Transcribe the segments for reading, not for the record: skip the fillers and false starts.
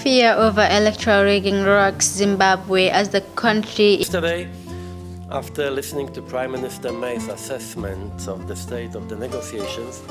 Fear over electoral rigging rocks Zimbabwe as the country. Yesterday, after listening to Prime Minister May's assessment of the state of the negotiations,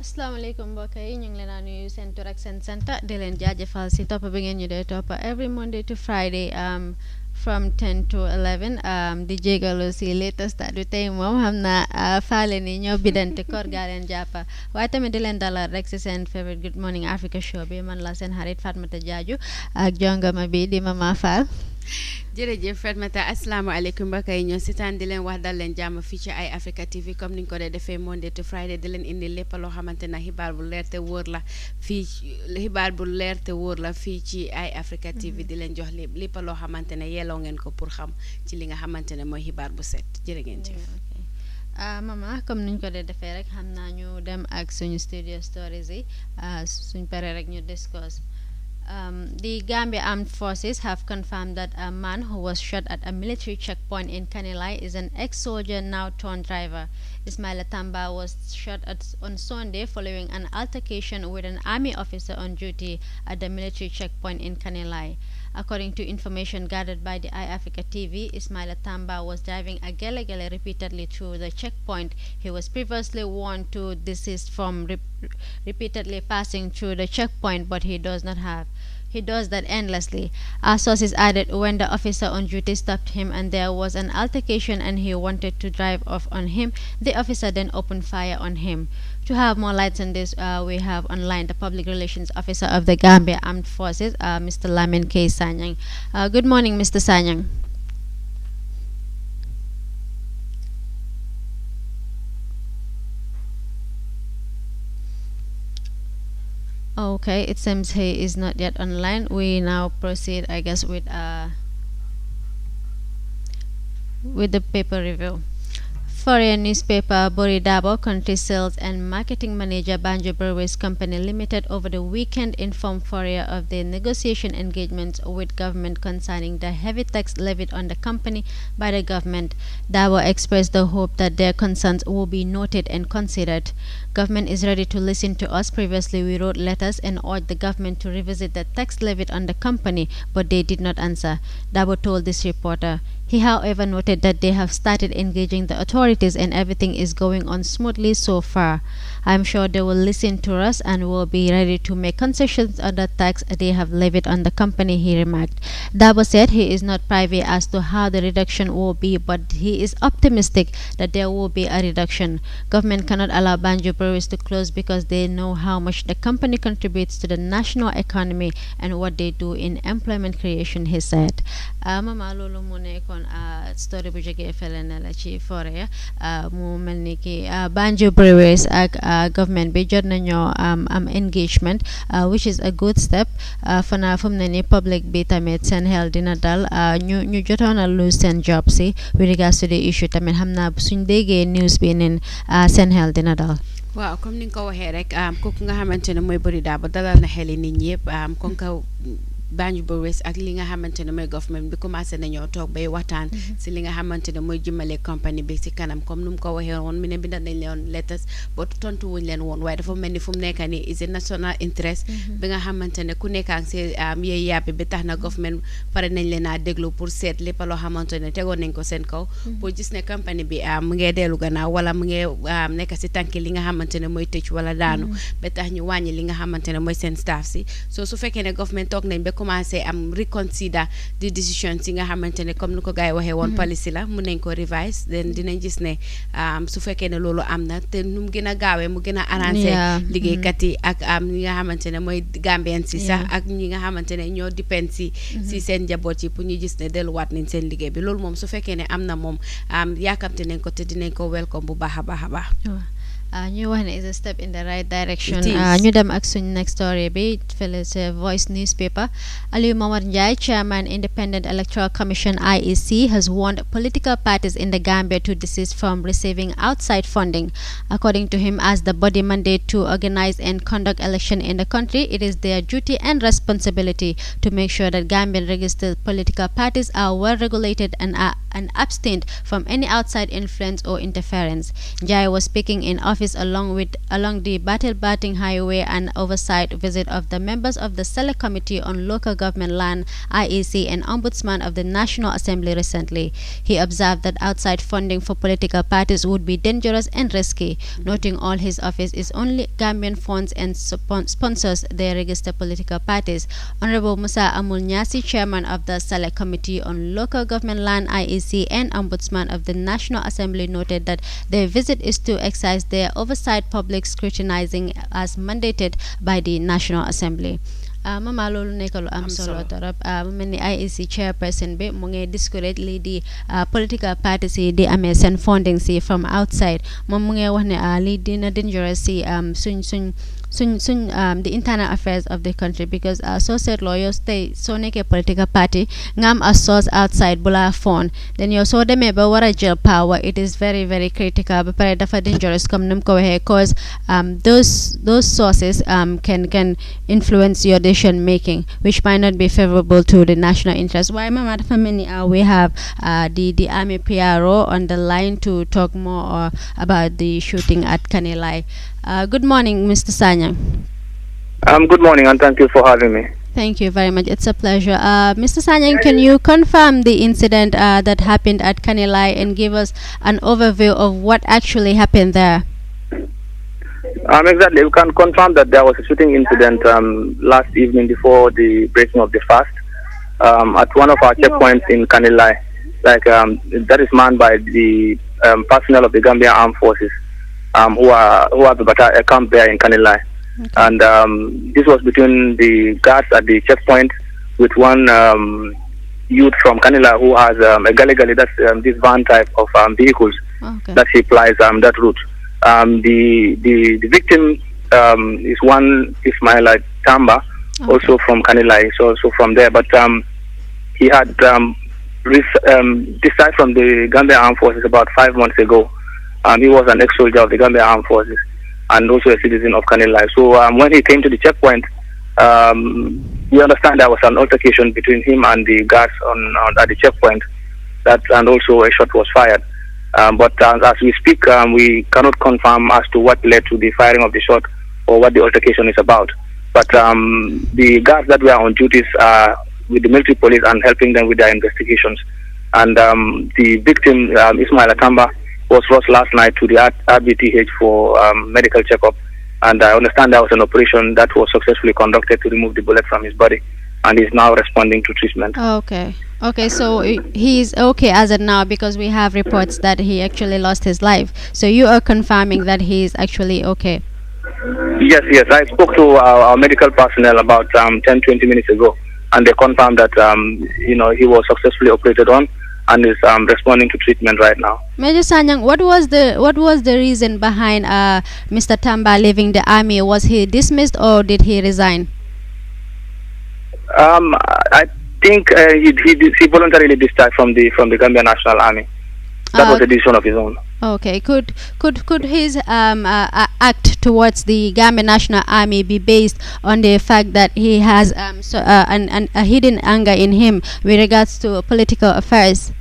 asalaamaaleykum mbokk yi ñu ngi leen a nuyu seen tur ak seen sant di leen jaajëfal si topp bi ngeen ñu dee topp every Monday to Friday from 10 to 11 di jégalu si latest du tey moom xam naa faale ni ñoo bidante koor gaa leen jàppa waaye tamit di leen dalal rek si seen favorite Good Morning Africa show bi man la seen xarit Fatmata Jaaju ak jongama bi di Mama Fall. jërëjëf Fatmata asalaamaaleykum mbokk yi ñoo sitaan di leen wax dal leen jàmm fii ci ay Africa TV comme niñ ko dee defee Monday to Friday di leen indi lépp loo xamante ne xibaar bu leer te wóor la fii ci ay Africa TV di leen jox lépp loo xamante ne yelloo ngeen ko pour xam ci li nga xamante ne mooy xibaar bu set jërë ngeen jëf. Mama comme niñ ko dee defee rek xam naa ñu dem ak suñu studio stories yi suñ paree rek ñu discuss. The Gambia Armed Forces have confirmed that a man who was shot at a military checkpoint in Kanilai is an ex-soldier now turned driver. Ismaila Tamba was shot on Sunday following an altercation with an army officer on duty at the military checkpoint in Kanilai. According to information gathered by the iAfrica TV, Ismaila Tamba was driving a gelegele repeatedly through the checkpoint. He was previously warned to desist from repeatedly passing through the checkpoint, but he does that endlessly. Our sources added when the officer on duty stopped him and there was an altercation and he wanted to drive off on him, the officer then opened fire on him. To have more lights on this, we have online the Public Relations Officer of the Gambia Armed Forces, Mr. Lamin K. Sanyang. Good morning, Mr. Sanyang. Okay, it seems he is not yet online. We now proceed, I guess, with the paper review. Foreign newspaper Bori Dabo, country sales and marketing manager Banjo Breweries Company Limited, over the weekend informed Fourier of their negotiation engagements with government concerning the heavy tax levied on the company by the government. Dabo expressed the hope that their concerns will be noted and considered. Government is ready to listen to us. Previously, we wrote letters and urged the government to revisit the tax levied on the company, but they did not answer, Dabo told this reporter. He, however, noted that they have started engaging the authorities and everything is going on smoothly so far. I'm sure they will listen to us and will be ready to make concessions on the tax they have levied on the company, he remarked. Dabo said he is not privy as to how the reduction will be, but he is optimistic that there will be a reduction. Government cannot allow Banjo Breweries to close because they know how much the company contributes to the national economy and what they do in employment creation, he said. Mama lolu mu nekkoon story bu jógee fele na la ci Fourier mu mel ni ki Banjo Breweries ak government bi jot nañoo am engagement, which is a good step. Fana fu mu ne ni public bi tamit seen xel dina dal, ñu jotoon a lose seen job si with regards to the issue tamit xam naa suñ déggee news bi nen seen xel dina dal. waaw comme ni nga ko waxee rek kooku nga xamante ne mooy Bori Dabo dalal na xeli nit ñi yëpp comme que Banjo Breweries ak li nga xamante ne mooy government bi commencé nañoo toog bay waxtaan si li nga xamante ne mooy jëmale compagnie bi si kanam comme nu mu ko waxee woon mu ne bindal nañ leen letters ba tontu wuñ leen woon waaye dafa mel ni fu mu nekk nii is a national interest bi nga xamante ne ku nekkaan si yey yàbbi bi tax na government pare nañ leen a déglu pour seet lépp loo xamante ne tegoon nañ ko seen kaw pour gis ne compagnie bi mu ngee dellu gannaaw wala mu ngee nekk si tànki li nga xamante ne mooy tëj wala daanu ba tax ñu wàññi li nga xamante ne mooy seen staff si so su fekkee ne government toog nañ ba commencé am reconsider the decision si nga xamante ne comme ni ko gars yi waxee woon policy la mun nañ ko revise then dinañ gis ne su fekkee ne loolu am na te nu mu gën a gaawee mu gën a arrangé liggéeykat yi ak ñi nga xamante ne mooy Gambien si sax ak ñi nga xamante ne ñoo depend si seen njaboot yi pour ñu gis ne delluwaat nañ seen liggéey bi loolu moom su fekkee ne am na moom yaakamte nañ ko te dinañ ko welcome bu baax a baax a baax. Ñu wax ne is a step in the right direction. Ñu dem ak suñ next story bi fële sa Voice newspaper. Alieu Momar Njie, chairman Independent Electoral Commission IEC, has warned political parties in the Gambia to desist from receiving outside funding. According to him, as the body mandate to organize and conduct election in the country, it is their duty and responsibility to make sure that Gambian registered political parties are well regulated and abstained from any outside influence or interference. Njie was speaking in office along the Battle Batting Highway and oversight visit of the members of the Select Committee on Local Government Land IEC and Ombudsman of the National Assembly recently. He observed that outside funding for political parties would be dangerous and risky, noting all his office is only Gambian funds and sponsors their registered political parties. Honorable Musa Amul Nyasi, chairman of the Select Committee on Local Government Land IEC and Ombudsman of the National Assembly, noted that their visit is to exercise their oversight public scrutinizing as mandated by the National Assembly. Mama loolu nekk lu am solo torop mu mel ni IEC chairperson bi mu ngi discourage lii di political parties yi di amee seen funding si from outside moom mu ngi wax ne lii dina dangerous si suñ the internal affairs of the country because so said lawyers stay so nekkee political party nga am a source outside bu la fund then yow soo demee ba war a jël power it is very very critical ba pare dafa dangerous comme ni mu ko waxee cause those sources can influence your decision making which might not be favorable to the national interest. Why mama dafa mel ni we have the army PRO on the line to talk more about the shooting at Kanilai. Good morning, Mr. Sanyang. Good morning, and thank you for having me. Thank you very much. It's a pleasure. Mr. Sanyang, can you confirm the incident that happened at Kanilai and give us an overview of what actually happened there? Exactly. We can confirm that there was a shooting incident last evening before the breaking of the fast at one of our checkpoints in Kanilai. That is manned by the personnel of the Gambian Armed Forces. Who have a camp there in Kanilai. Okay. And this was between the guards at the checkpoint with one youth from Kanilai who has a gully, that's this van type of vehicles that he plies that route. The victim is one Ismaila Tamba, also from Kanilai, so from there. But he had discharged from the Gambia Armed Forces about 5 months ago. He was an ex-soldier of the Gambia Armed Forces and also a citizen of Kanilai. So when he came to the checkpoint, we understand there was an altercation between him and the guards at the checkpoint, and also a shot was fired. But as we speak, we cannot confirm as to what led to the firing of the shot or what the altercation is about. But the guards that were on duties are with the military police and helping them with their investigations. And the victim, Ismail Atamba, was rushed last night to the RBTH for medical checkup. And I understand there was an operation that was successfully conducted to remove the bullet from his body, and he's now responding to treatment. Okay, so he's okay as of now, because we have reports that he actually lost his life. So you are confirming that he is actually okay? Yes. I spoke to our medical personnel about 10-20 minutes ago, and they confirmed that he was successfully operated on and is responding to treatment right now. Major Sanyang, what was the reason behind Mr. Tamba leaving the army? Was he dismissed or did he resign? I think he voluntarily discharged from the Gambia National Army. That was a decision of his own. Okay. Could his act towards the Gambia National Army be based on the fact that he has a hidden anger in him with regards to political affairs?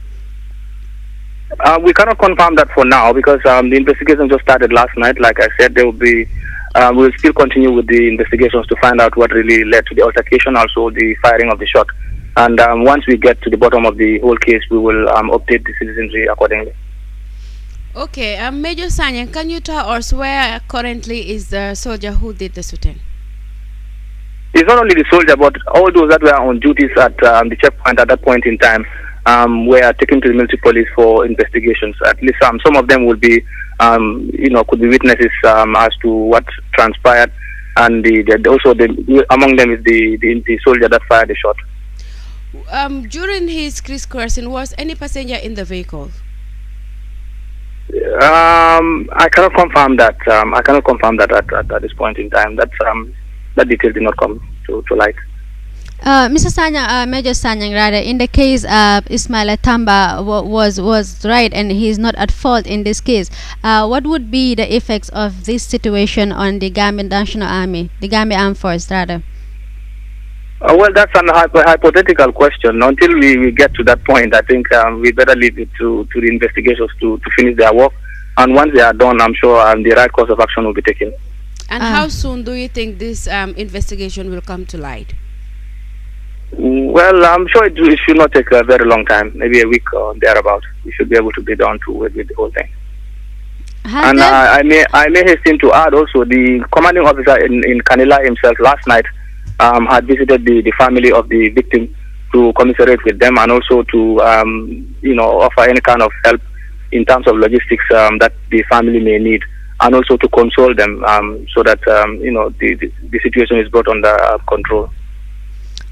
We cannot confirm that for now, because the investigation just started last night. Like I said, there will be. We'll still continue with the investigations to find out what really led to the altercation, also the firing of the shot. And once we get to the bottom of the whole case, we will update the citizenry accordingly. Okay, Major Sanyang, can you tell us where currently is the soldier who did the shooting? It's not only the soldier, but all those that were on duties at the checkpoint at that point in time were taken to the military police for investigations. At least some of them will be, could be witnesses as to what transpired, and among them is the soldier that fired the shot. During his crossing, was any passenger in the vehicle? I cannot confirm that. At this point in time. That detail did not come to light. Mr. Sanyang, Major Sanyang, rather, in the case Ismail Tamba was right and he is not at fault in this case, what would be the effects of this situation on the Gambian National Army, the Gambia Armed Force, rather? Well, that's an hypothetical question. Until we get to that point, I think we better leave it to the investigations to finish their work. And once they are done, I'm sure the right course of action will be taken. And how soon do you think this investigation will come to light? Well, I'm sure it should not take a very long time, maybe a week or thereabout. We should be able to be done with the whole thing. And I may hasten to add also, the commanding officer in Kanilai himself last night had visited the family of the victim to commiserate with them, and also to offer any kind of help in terms of logistics that the family may need, and also to console them so that the situation is brought under control.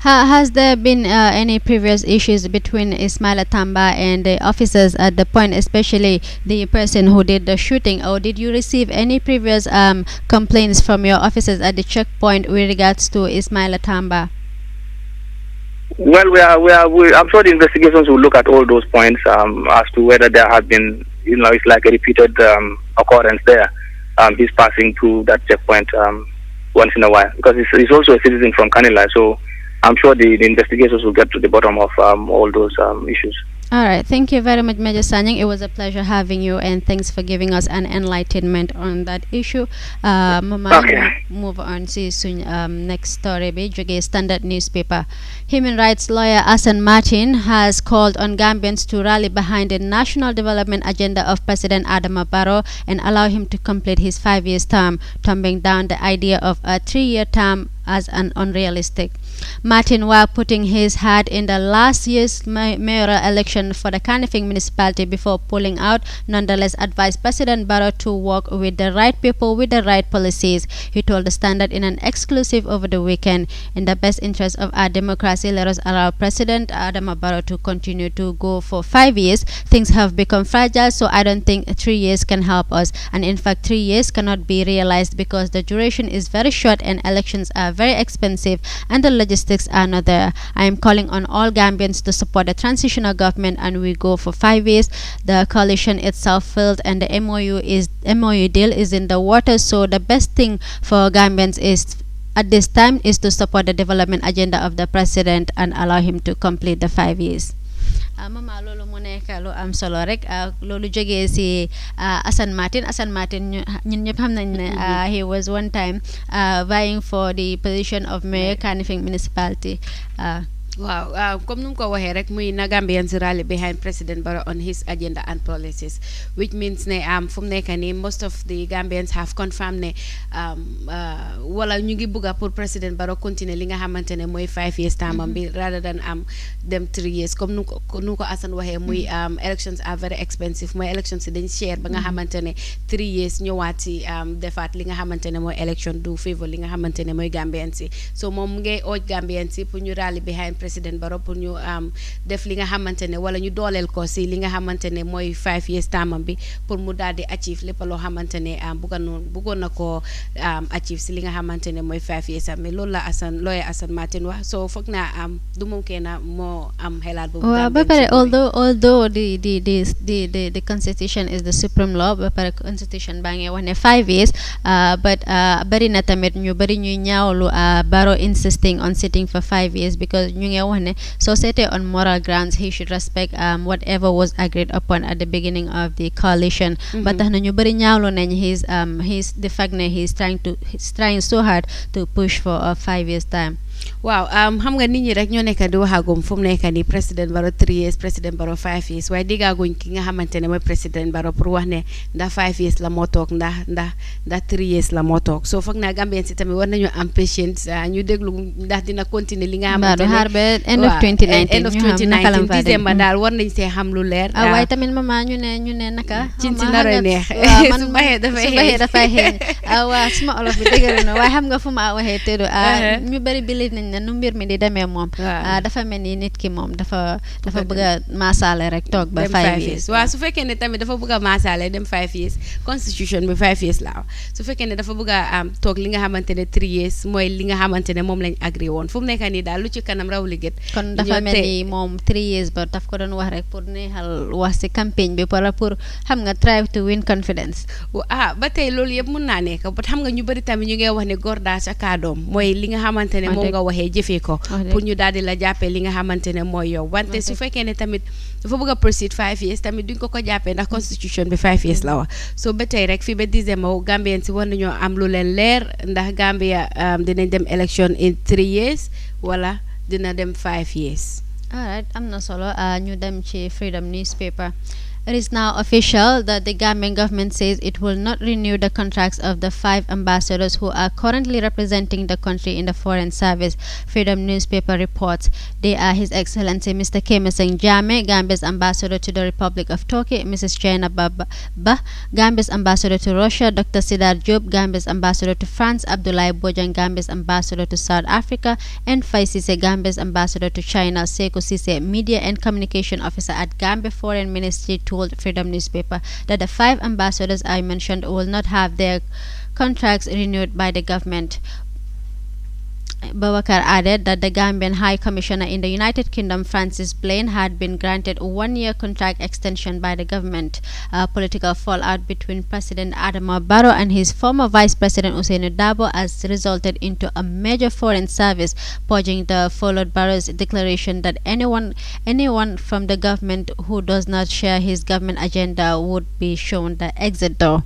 Has there been any previous issues between Ismail Tamba and the officers at the point, especially the person who did the shooting, or did you receive any previous complaints from your officers at the checkpoint with regards to Ismail Tamba? Well, I'm sure the investigations will look at all those points as to whether there have been, it's like a repeated occurrence there. He's passing through that checkpoint once in a while, because he's also a citizen from Kanilai, so I'm sure the investigations will get to the bottom of all those issues. All right. Thank you very much, Major Sanyang. It was a pleasure having you, and thanks for giving us an enlightenment on that issue. Move on to next story. Joge Standard newspaper. Human rights lawyer Asan Martin has called on Gambians to rally behind the national development agenda of President Adama Barrow and allow him to complete his 5-year term, tumbling down the idea of a 3-year term as an unrealistic. Martin, while putting his hat in the last year's mayoral election for the Kanifing municipality before pulling out, nonetheless advised President Barrow to work with the right people with the right policies. He told the Standard in an exclusive over the weekend, "In the best interest of our democracy, let us allow President Adama Barrow to continue to go for 5 years. Things have become fragile, so I don't think 3 years can help us. And in fact, 3 years cannot be realized because the duration is very short and elections are very expensive and the logistics are not there. I am calling on all Gambians to support the transitional government and we go for 5 years. The coalition itself failed and the MOU deal is in the water, so the best thing for Gambians is at this time is to support the development agenda of the president and allow him to complete the 5 years. Mama loolu mu nekk lu am solo rek loolu jógee si Assane Martin ñun ñëpp xam nañ ne he was one time vying for the position of mayor Kanifing municipality. Wow, comme nu ko waxee rek muy na Gambians rally behind President Barrow on his agenda and policies, which means ne fu mu nekk nii most of the Gambians have confirmed ne wala ñu ngi bugga pour President Barrow continuer li nga xamante ne mooy 5 years term bi rather than dem 3 years comme nu ko Assane waxee muy elections are very expensive, mooy elections yi dañ cher ba nga xamante ne 3 years ñëwaat si defaat li nga xamante ne mooy election du favor li nga xamante ne mooy Gambians yi, so moom mu ngay ooj Gambians yi pour ñu rally behind President Barrow pour ñu def li nga xamante ne wala ñu dooleel ko si li nga xamante ne mooy 5 years term bi pour mu daal di achieve lépp loo xamante ne bëggoon na ko achieve si li nga xamante ne mooy 5 years am loolu la Assane Martin wax, so foog naa du moom kenn moo am xelaat boobu. Waaw ba pare although the constitution is the supreme law, ba pare constitution baa ngi wax ne 5 years but bari na tamit ñu bari ñuy ñaawlu Barrow insisting on sitting for 5 years because ñu ngi wax ne soo seetee on moral grounds he should respect whatever was agreed upon at the beginning of the coalition. Ba tax na ñu bari ñaawlu nañ he's the fact ne he's trying so hard to push for a 5 years time. Waaw xam nga nit ñi rek ñoo nekk di waxagum fu mu nekk nii President Barrow 3 years President Barrow 5 years waaye diggaaguñ ki nga xamante ne mooy President Barrow pour wax ne ndax 5 years la moo toog ndax 3 years la moo toog, so foog naa Gambien si tamit war nañu am patience ñu déglu ndax dina continuer li nga xamante ne xaar ba end of 2019 December daal war nañ see xam lu leer. waaye tamit mama ñu ne naka cin si naroy neex su baxee dafay xeeñ waaw suma olof bi dëgër na waaye xam nga fu ma waxee tëddu ñu bari bili nañ ne nu mbir mi di demee moom dafa mel ni nit ki moom dafa bëgg a maasaale rek toog ba 5 years. waaw su fekkee ne tamit dafa bëgg a maasaale dem 5 years constitution bi 5 years la su fekkee ne dafa bëgg a toog li nga xamante ne 3 years mooy li nga xamante ne moom lañ agree woon fu mu nekk nii daal lu ci kanam raw li gët kon dafa mel ni moom 3 years ba daf ko doon wax rek pour neexal wax si campagne bi pour xam nga try to win confidence. ba tey loolu yëpp mun naa nekk ba xam nga ñu bëri tamit ñu ngi wax ne góor daa sa kaadoom mooy li nga xamante ne moom nga waxee jëfee ko pour ñu daal di la jàppee li nga xamante ne mooy yow wante su fekkee ne tamit dafa bëgg a proceed 5 years tamit duñ ko jàppee ndax constitution bi 5 years la wax, so ba tey rek fii ba December Gambien si war nañoo am lu leen leer ndax Gambia dinañ dem election in 3 years wala dina dem 5 years. Alright, am na solo ñu dem ci Freedom newspaper. It is now official that the Gambian government says it will not renew the contracts of the 5 ambassadors who are currently representing the country in the Foreign Service. Freedom newspaper reports they are His Excellency Mr. Kemiseng Jame, Gambia's ambassador to the Republic of Turkey, Mrs. Jaina Ba, Gambia's ambassador to Russia, Dr. Sidar Job, Gambia's ambassador to France, Abdoulaye Bojang, Gambia's ambassador to South Africa, and Faisise, Gambia's ambassador to China. Sekou Sise, media and communication officer at Gambia Foreign Ministry, told Freedom newspaper that the 5 ambassadors I mentioned will not have their contracts renewed by the government. Babakar added that the Gambian High Commissioner in the United Kingdom, Francis Blaine, had been granted a 1-year contract extension by the government. Political fallout between President Adama Barrow and his former Vice President Ousainou Darboe has resulted into a major foreign service purging the followed Barrow's declaration that anyone from the government who does not share his government agenda would be shown the exit door.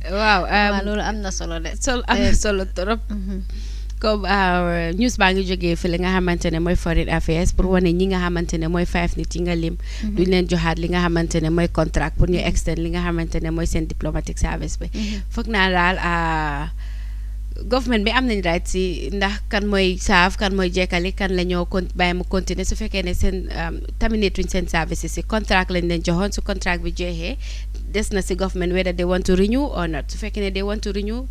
Waaw loolu am na solo de am na solo trop comme news baa ngi jógee fi li nga xamante ne mooy foreign affairs pour wane ñi nga xamante ne mooy 5 nit yi nga lim duñ leen joxaat li nga xamante ne mooy contract pour ñu extend li nga xamante ne mooy seen diplomatic service bi foog naa daal government bi am nañ right si ndax kan mooy saaf kan mooy jekkali kan la ñoo bàyyi mu continuer su fekkee ne seen terminate wuñ seen services si contract lañ leen joxoon su contract bi jeexee des na si government whether they want to renew or not su fekkee ne they want to renew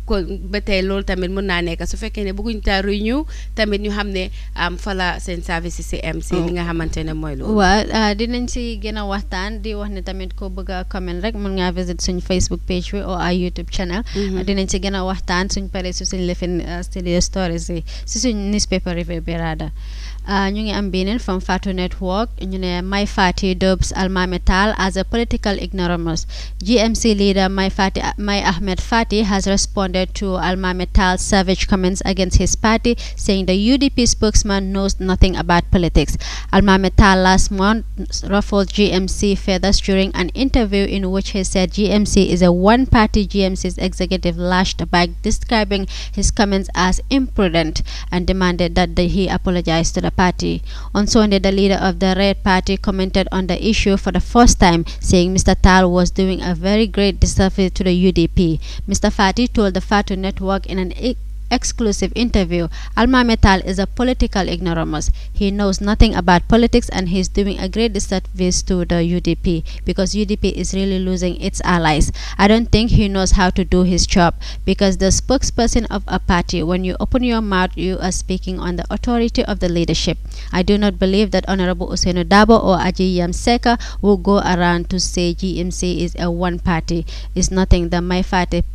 ko ba tey loolu tamit mën naa nekk su fekkee ne bëgguñ ta renew tamit ñu xam ne fala seen service si MC li nga xamante ne mooy loolu. waaw dinañ si gën a waxtaan di wax ne tamit ko bëgg a comment rek mën ngaa visit suñ Facebook page bi ou ay YouTube channel. dinañ si gën a waxtaan suñ paree su suñ lifin studio stories yi si suñ newspaper review bi raada. ñu ngi am beneen from Fatu Network ñu ne Mai Fati dubs Almami Tal as a political ignoramus. GMC leader Mai Ahmed Fati has responded to Almami Tal's savage comments against his party, saying the UDP spokesman knows nothing about politics. Almami Tal last month ruffled GMC feathers during an interview in which he said GMC is a one-party. GMC's executive lashed back, describing his comments as imprudent and demanded that he apologize to the party. On Sunday, the leader of the Red Party commented on the issue for the first time, saying Mr. Tal was doing a very great disservice to the UDP. Mr. Fati told the Fatu Network in an exclusive interview, Almami Tal is a political ignoramus. He knows nothing about politics and he's doing a great disservice to the UDP because UDP is really losing its allies. I don't think he knows how to do his job because the spokesperson of a party, when you open your mouth, you are speaking on the authority of the leadership. I do not believe that Honorable Usainu Dabo or Aji Yamseka will go around to say GMC is a one party. It's nothing. The My Party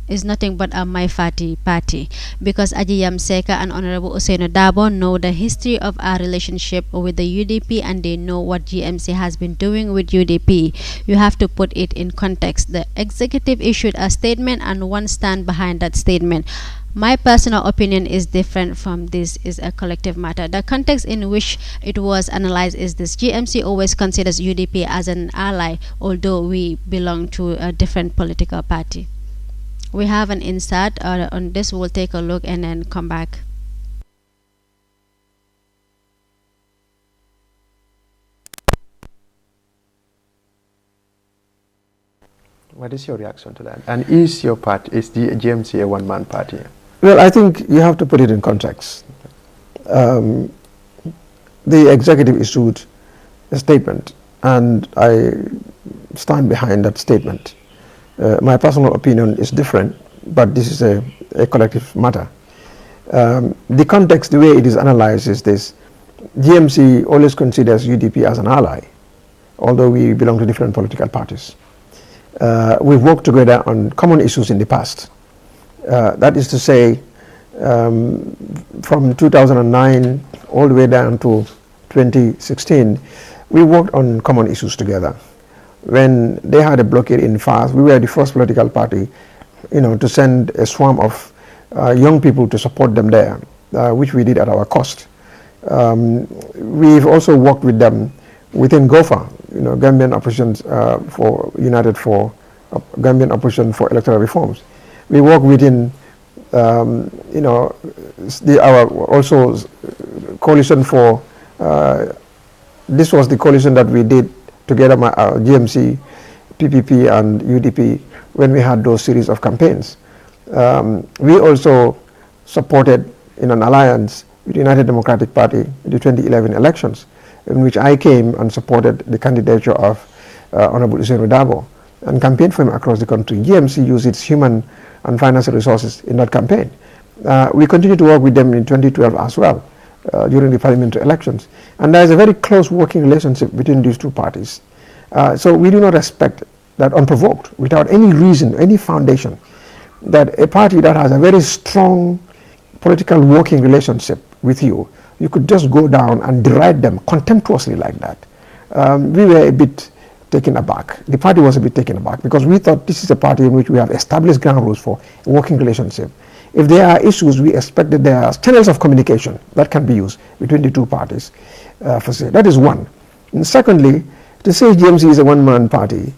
is nothing but a My Fati party because Aji Yamseka and Honorable Usainu Dabo know the history of our relationship with the UDP and they know what GMC has been doing with UDP. You have to put it in context. The executive issued a statement and one stand behind that statement. My personal opinion is different from this is a collective matter. The context in which it was analyzed is this. GMC always considers UDP as an ally, although we belong to a different political party. We have an insert on this. We'll take a look and then come back. What is your reaction to that? And is the GMC a one-man party? Well, I think you have to put it in context. The executive issued a statement, and I stand behind that statement. My personal opinion is different, but this is a collective matter. The context, the way it is analyzed is this. GMC always considers UDP as an ally, although we belong to different political parties. We've worked together on common issues in the past. That is to say, from 2009 all the way down to 2016, we worked on common issues together. When they had a blockade in FAS, we were the first political party, to send a swarm of young people to support them there, which we did at our cost. We've also worked with them within GOFA, Gambian Opposition for United for Gambian Opposition for Electoral Reforms. We work within, our also coalition for. This was the coalition that we did together, GMC, PPP, and UDP when we had those series of campaigns. We also supported in an alliance with the United Democratic Party in the 2011 elections, in which I came and supported the candidature of Honorable Usainu Dabo and campaigned for him across the country. GMC used its human and financial resources in that campaign. We continued to work with them in 2012 as well, during the parliamentary elections. And there is a very close working relationship between these two parties. So we do not expect that unprovoked, without any reason, any foundation, that a party that has a very strong political working relationship with you, you could just go down and deride them contemptuously like that. We were a bit taken aback. The party was a bit taken aback because we thought this is a party in which we have established ground rules for a working relationship. If there are issues, we expect that there are channels of communication that can be used between the two parties. That is one. And secondly, to say GMC is a one-man party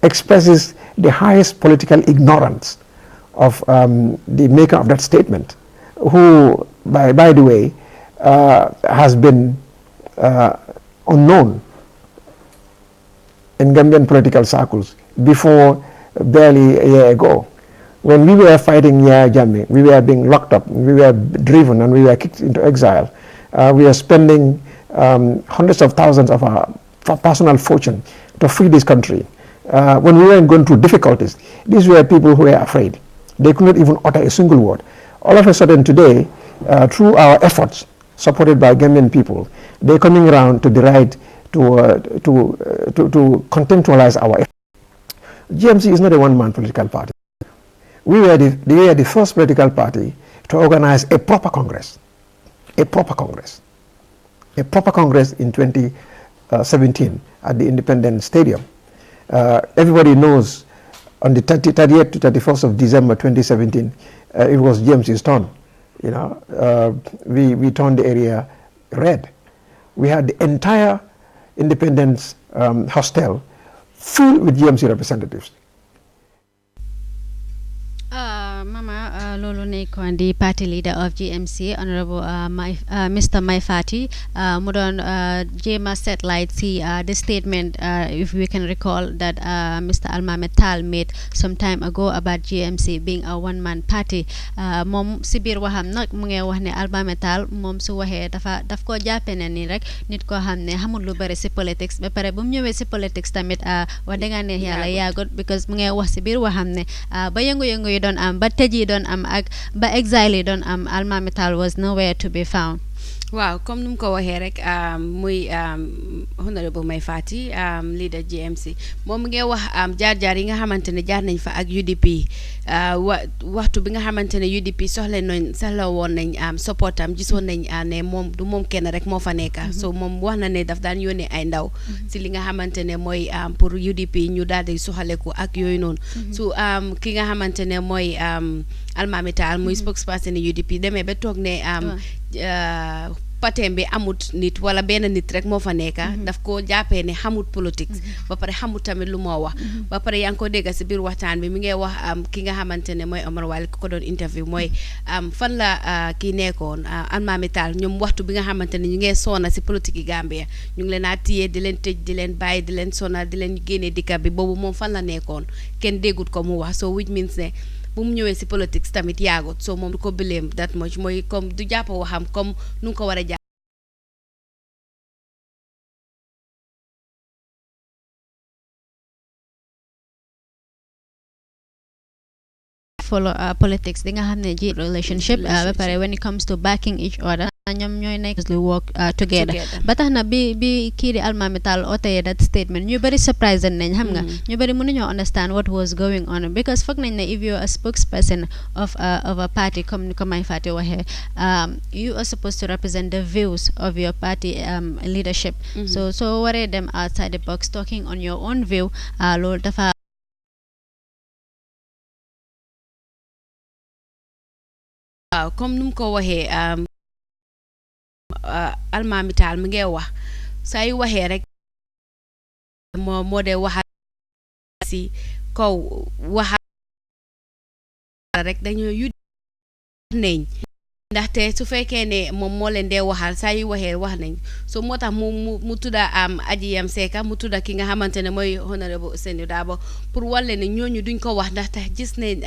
expresses the highest political ignorance of the maker of that statement, who, by the way, has been unknown in Gambian political circles before barely a year ago. When we were fighting Yaya Jammeh, we were being locked up, we were driven, and we were kicked into exile. We were spending hundreds of thousands of our personal fortune to free this country. When we were going through difficulties, these were people who were afraid. They could not even utter a single word. All of a sudden today, through our efforts, supported by Gambian people, they're coming around to the right to contemptualize our efforts. GMC is not a one-man political party. We were the first political party to organize a proper Congress. A proper Congress in 2017 at the Independence Stadium. Everybody knows on the 30th to 31st of December 2017, it was GMC's turn. You know, we turned the area red. We had the entire Independence hostel full with GMC representatives. Mama Lolo Nekon, the party leader of GMC, Honorable Mr. Maifati, Mudon Jema Satellite, see the statement, if we can recall, that Mr. Alma Metal made some time ago about GMC being a one-man party. Mom Sibir Waham nak munge wahne Alma Metal, mom su wahe daf ko japene ni rek nit ko xamne xamul lu bari ci politics ba pare bu ñëwé ci politics tamit wa nga ne yalla yagot because munge wax ci bir waxam ne ba yëngu-yëngu yi doon am ba tëj yi doon am ak ba exile yi doon am Alma Metal was nowhere to be found. waaw comme nu mu ko waxee rek muy honorable Mai Fatty leader GMC moom ngi wax jaar-jaar yi nga xamante ne jaar nañ fa ak UDP waxtu bi nga xamante ne UDP soxla woon nañ support am gisoon nañ ne moom du moom kenn rek moo fa nekka so moom wax na ne daf daan yónnee ay ndaw si li nga xamante ne mooy pour UDP ñu daal di suxaleku ak yooyu noonu su ki nga xamante ne mooy Alma Metal muy spokesperson UDP demee ba toog ne patem bi amut nit wala benn nit rek moo fa nekka daf ko jàppee ne xamut politics ba pare xamut tamit lu moo wax ba pare yaa ngi ko dégg si biir waxtaan bi mi ngi wax ki nga xamante ne mooy Omar Wali ko doon interview mooy fan la kii nekkoon Alma Metal ñoom waxtu bi nga xamante ne ñu ngi sonna si politique yi Gambia ñu ngi leen a téye di leen tëj di leen bàyyi di leen sonna di leen génne dikka bi boobu moom fan la nekkoon kenn déggut ko mu wax so which means ne bu mu ñëwee si politics tamit yaagut so moom du ko blame that much mooy comme du jàpp waxam comme nu ko war a jàpp follow politics di nga xam ne ji relationship ba pare when it comes to backing each other ñoom ñooy nekk lu work together ba tax na bi kii di Alma Metal otee that statement ñu bëri surprised nañ xam nga ñu bëri mënuñoo understand what was going on because foog nañ ne if you're a spokesperson of a party comme ni ko Mai Fatty waxee you are supposed to represent the views of your party leadership so waree dem outside the box talking on your own view loolu dafa waaw comme nu mu ko waxee Alma Metal mi ngay wax saa yu waxee rek moo dee waxal si kaw waxal rek dañoo yu nañ ndaxte su fekkee ne moom moo leen dee waxal saa yu waxee wax nañ so moo tax mu tudda Aji Yam Seka mu tudda ki nga xamante ne mooy honorable Seni Dabo pour wàlle ne ñooñu duñ ko wax ndaxte gis nañ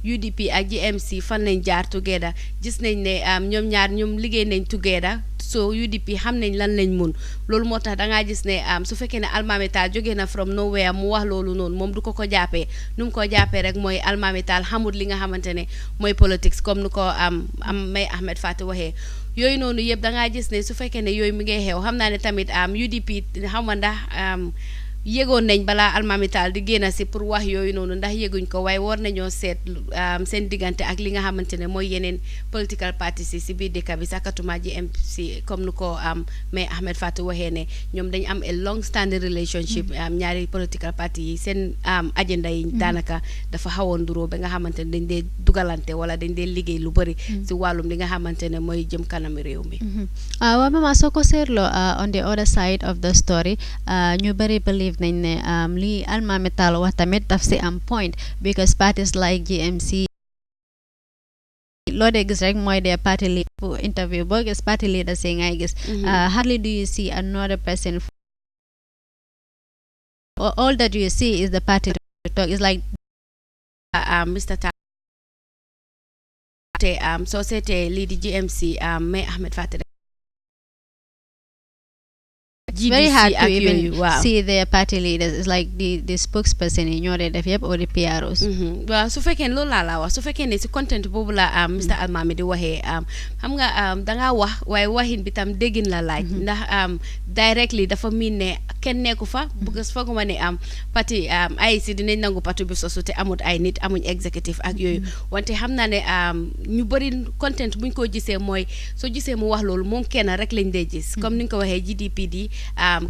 UDP ak GMC fan lañ jaar together gis nañ ne ñoom ñaar ñoom liggéey nañ together so UDP xam nañ lan lañ mun loolu moo tax dangaa gis ne su fekkee ne Alma Metal jógee na from nowhere mu wax loolu noonu moom du ko jàppee nu mu ko jàppee rek mooy Alma Metal xamul li nga xamante ne mooy politics comme nu ko Mai Ahmed Fatty waxee yooyu noonu yëpp dangaa gis ne su fekkee ne yooyu mi ngay xew xam naa ne tamit UDP xam nga ndax yégoon nañ balaa Alma Metal di génn si pour wax yooyu noonu ndax yéguñ ko waaye war nañoo seet seen diggante ak li nga xamante ne mooy yeneen political parties si biir dëkk bi sakatuma GMC comme nu ko Mai Ahmed Fatty waxee ne ñoom dañ am a long standing relationship ñaari political party yi seen agenda yi daanaka dafa xawoon duroo ba nga xamante ne dañ dee dugalante wala dañ dee liggéey lu bëri si wàllum li nga xamante ne mooy jëm kanami réew mi waaw mama soo ko seetloo on the other side of the story ñu bëri believe nañ ne li Alma Metal wax tamit daf si am point because parties like GMC loo dee gis rek mooy des party leader interview boo gis party leader si ngay gis hardly do you see another person all that you see is the party talk is like Mr. te soo seetee lii di GMC Mai Ahmed Fatty very hard to ak even yooyu, waaw. see their party leaders. It's like the spokesperson yi ñoo dee def yëpp or the PROs. waaw su fekkee loolu laa wax su fekkee ne si content boobu la Mr Almami di waxee xam nga dangaa wax waaye waxin bi tam déggin la laaj ndax directly dafa miin ne kenn nekku fa because fooguma ne parti ay si dinañ nangu parti bi sosu te amut ay nit amuñ executive ak yooyu wante xam naa ne ñu bëri content buñ ko gisee mooy soo gisee mu wax loolu moom kenn rek lañ dee gis comme ni nga ko waxee GDPD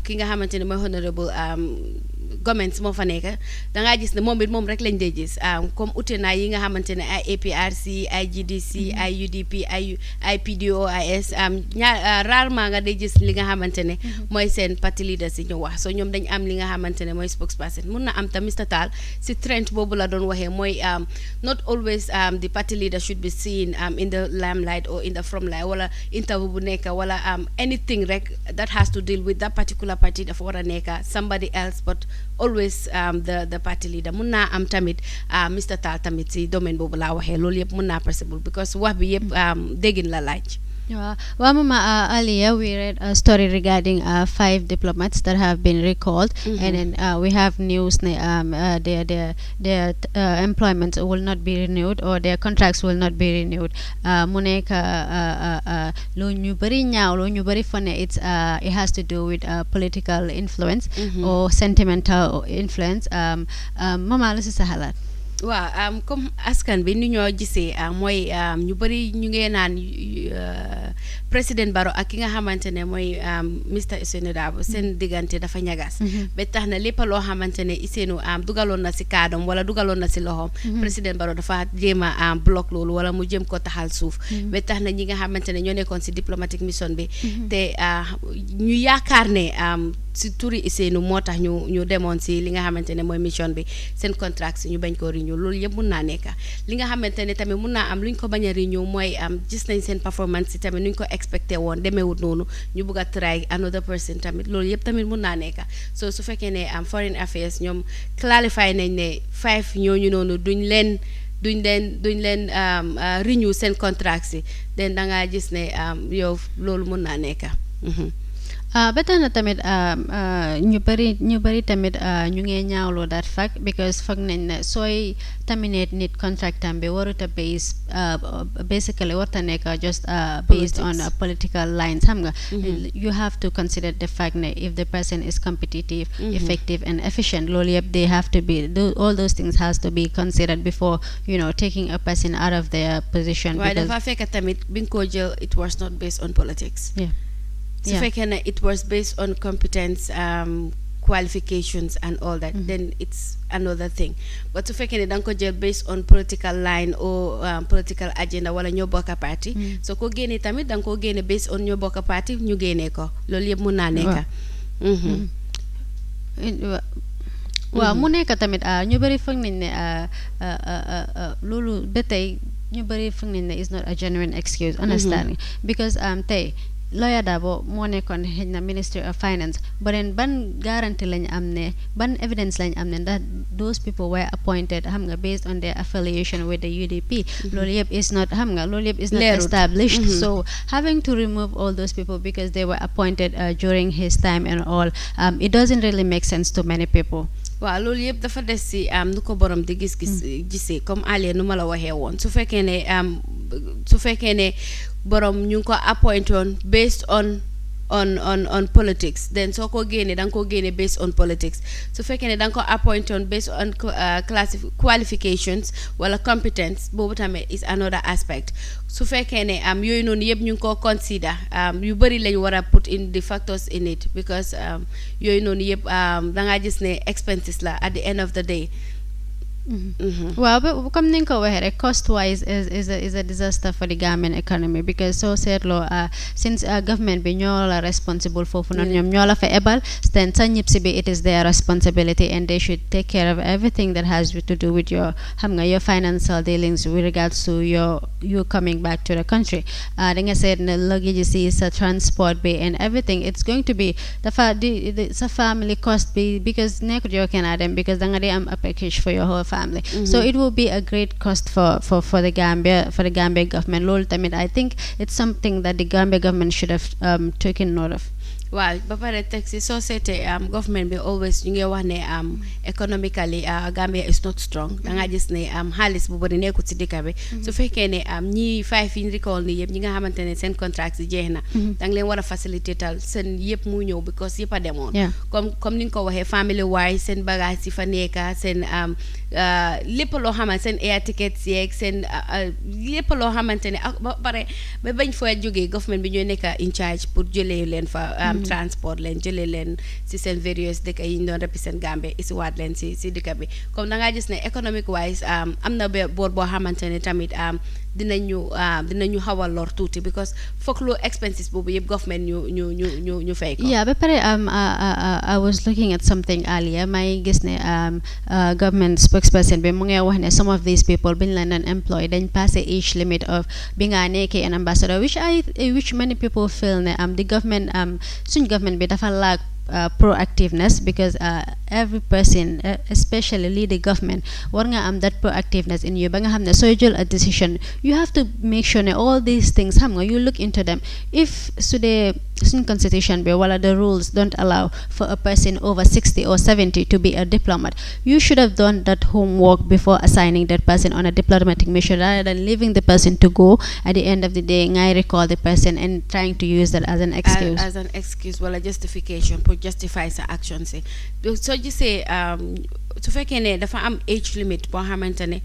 ki nga xamante ne mooy honorable governments moo fa nekk dangaa gis ne moom it moom rek lañ dee gis comme ute naa yi nga xamante ne ay APRC ay GDC ay UDP ay PDOIS rarement nga dee gis li nga xamante ne mooy seen party leaders yi ñu wax so ñoom dañ am li nga xamante ne mooy spokesperson mun na am tam Mr Tall si trend boobu la doon waxee mooy not always the party leader should be seen in the limelight or in the front-line wala interview bu nekk wala anything rek that has to deal with that particular party dafa war a nekk somebody else but always the party leader mun naa am tamit Mr Tall tamit si domaine boobu laa waxee loolu yëpp mun naa possible because wax bi yëpp déggin la laaj. Well, Mama, earlier we read a story regarding 5 diplomats that have been recalled, and then we have news their employment will not be renewed or their contracts will not be renewed. Muneka lo ñu bari ñaaw lo ñu bari fone it has to do with political influence or sentimental influence. Mama, lu si sa xalaat? waaw comme askan bi ni ñoo gisee mooy ñu bëri ñu ngee naan président Barrow ak ki nga xamante ne mooy Mr Ousseynou Dabo seen diggante dafa ñagas ba tax na lépp loo xamante ne Ousseynou dugaloon na si kaadam wala dugaloon na si loxoom président Barrow dafa jéem a bloc loolu wala mu jëm ko taxal suuf ba tax na ñi nga xamante ne ñoo nekkoon si diplomatique mission bi te ñu yaakaar ne si turi Ousseynou moo tax ñu demoon si li nga xamante ne mooy mission bi seen contract si ñu bañ ko renew loolu yëpp mun naa nekk li nga xamante ne tamit mun naa am luñ ko bañ a renew mooy gis nañ seen performance si tamit nuñ ko expecté woon demeewut noonu ñu bëgg a try another person tamit loolu yëpp tamit mun naa nekk so su fekkee ne foreign affairs ñoom clarify nañ ne 5 ñooñu noonu duñ leen renew seen contract si den da ngaa gis ne yow loolu mun naa nekk. ba tax na tamit ñu bari tamit ñu ngi ñaawloo that fact because foog nañ ne sooy terminate nit contract am bi warut a base basically warut a nekk just based on political lines xam nga you have to consider the fact ne if the person is competitive effective and efficient loolu yëpp they have to be all those things has to be considered before taking a person out of their position. waaye dafa fekk tamit bi nga ko jël it was not based on politics. su fekkee ne it was based on competence qualifications and all that then it's another thing but su fekkee ne da nga ko jël based on political line or political agenda wala ñoo bokk parti soo ko génnee tamit da nga ko génne based on ñoo bokk parti ñu génnee ko loolu yëpp mun naa nekk. waaw mu nekk tamit ñu bëri foog nañ ne loolu ba tey ñu bëri foog nañ ne is not a genuine excuse understanding because tey Lawyer Dabo moo nekkoon xëy na Ministry of Finance but then ban guarantee lañ am ne ban evidence lañ am ne that those people were appointed xam nga based on their affiliation with the UDP loolu yëpp is not xam nga loolu yëpp is not established so having to remove all those people because they were appointed during his time and all it doesn't really make sense to many people. waaw loolu yëpp dafa des si nu ko borom di gisee comme Aliou nu ma la waxee woon su fekkee ne borom ñu ngi ko appoint on based on politics then soo ko génnee da nga ko génne based on politics su fekkee ne da nga ko appoint on based on qualifications wala competence boobu tamit is another aspect su fekkee ne yooyu noonu yëpp ñu ngi ko consider yu bëri lañ war a put in the factors in it because yooyu noonu yëpp da ngaa gis ne expenses la at the end of the day. Well, but comme ni nga ko waxee rek cost wise is a disaster for the Gambian economy because soo seetloo since government bi ñoo la responsible foofu noonu ñoom ñoo la fa ebal then sa ñib si bi it is their responsibility and they should take care of everything that has to do with your xam nga your financial dealings with regards to you coming back to the country da nga seet ne luggage si sa transport bi and everything it's going to be dafa sa family cost bi because nekkut yoo kenn dem because da nga di am a package for your whole family. So it will be a great cost for the Gambia government. Lol tamit I think it's something that the Gambia government should have taken note of. waaw ba pare teg si société government bi always ñu ngi wax ne economically Gambia is not strong da nga gis ne xaalis bu bëri nekkul si dëkk bi su fekkee ne ñi 5 yi ñu recall ni yëpp ñi nga xamante ne seen contract si jeex na da nga leen war a facilitatal seen yëpp mu ñëw because yëpp a demoon comme ni nga ko waxee family wise seen bagage yi fa nekka seen lépp loo xamante seen air tickets yeeg seen lépp loo xamante ne ba pare ba bañ fa jógee government bi ñooy nekk in charge pour jëlee leen fa transport leen jëlee leen si seen various dëkk yi ñu doon represent Gambie isiwaat leen si dëkk bi comme da ngaa gis ne economic wise am na boor boo xamante ne tamit dinañu xaw a lor tuuti because foog loo expenses boobu yëpp government ñu fay ko. Yeah, ba pare I was looking at something earlier may gis ne government spokesperson bi mu ngi wax ne some of these people biñ leen doon employ dañ passé age limit of bi nga nekkee an ambassador which many people feel ne the government suñ government bi dafa lack proactiveness because every person especially lead the government war nga am that proactiveness in you ba nga xam ne sooy jël a decision you have to make sure ne all these things xam nga you look into them if su dee suñ constitution bi wala the rules don't allow for a person over 60 or 70 to be a diplomat you should have done that homework before assigning that person on a diplomatic mission rather than leaving the person to go at the end of the day ngay recall the person and trying to use that as an excuse wala justification justify sa action si soo gisee su fekkee ne dafa am age limit boo xamante ne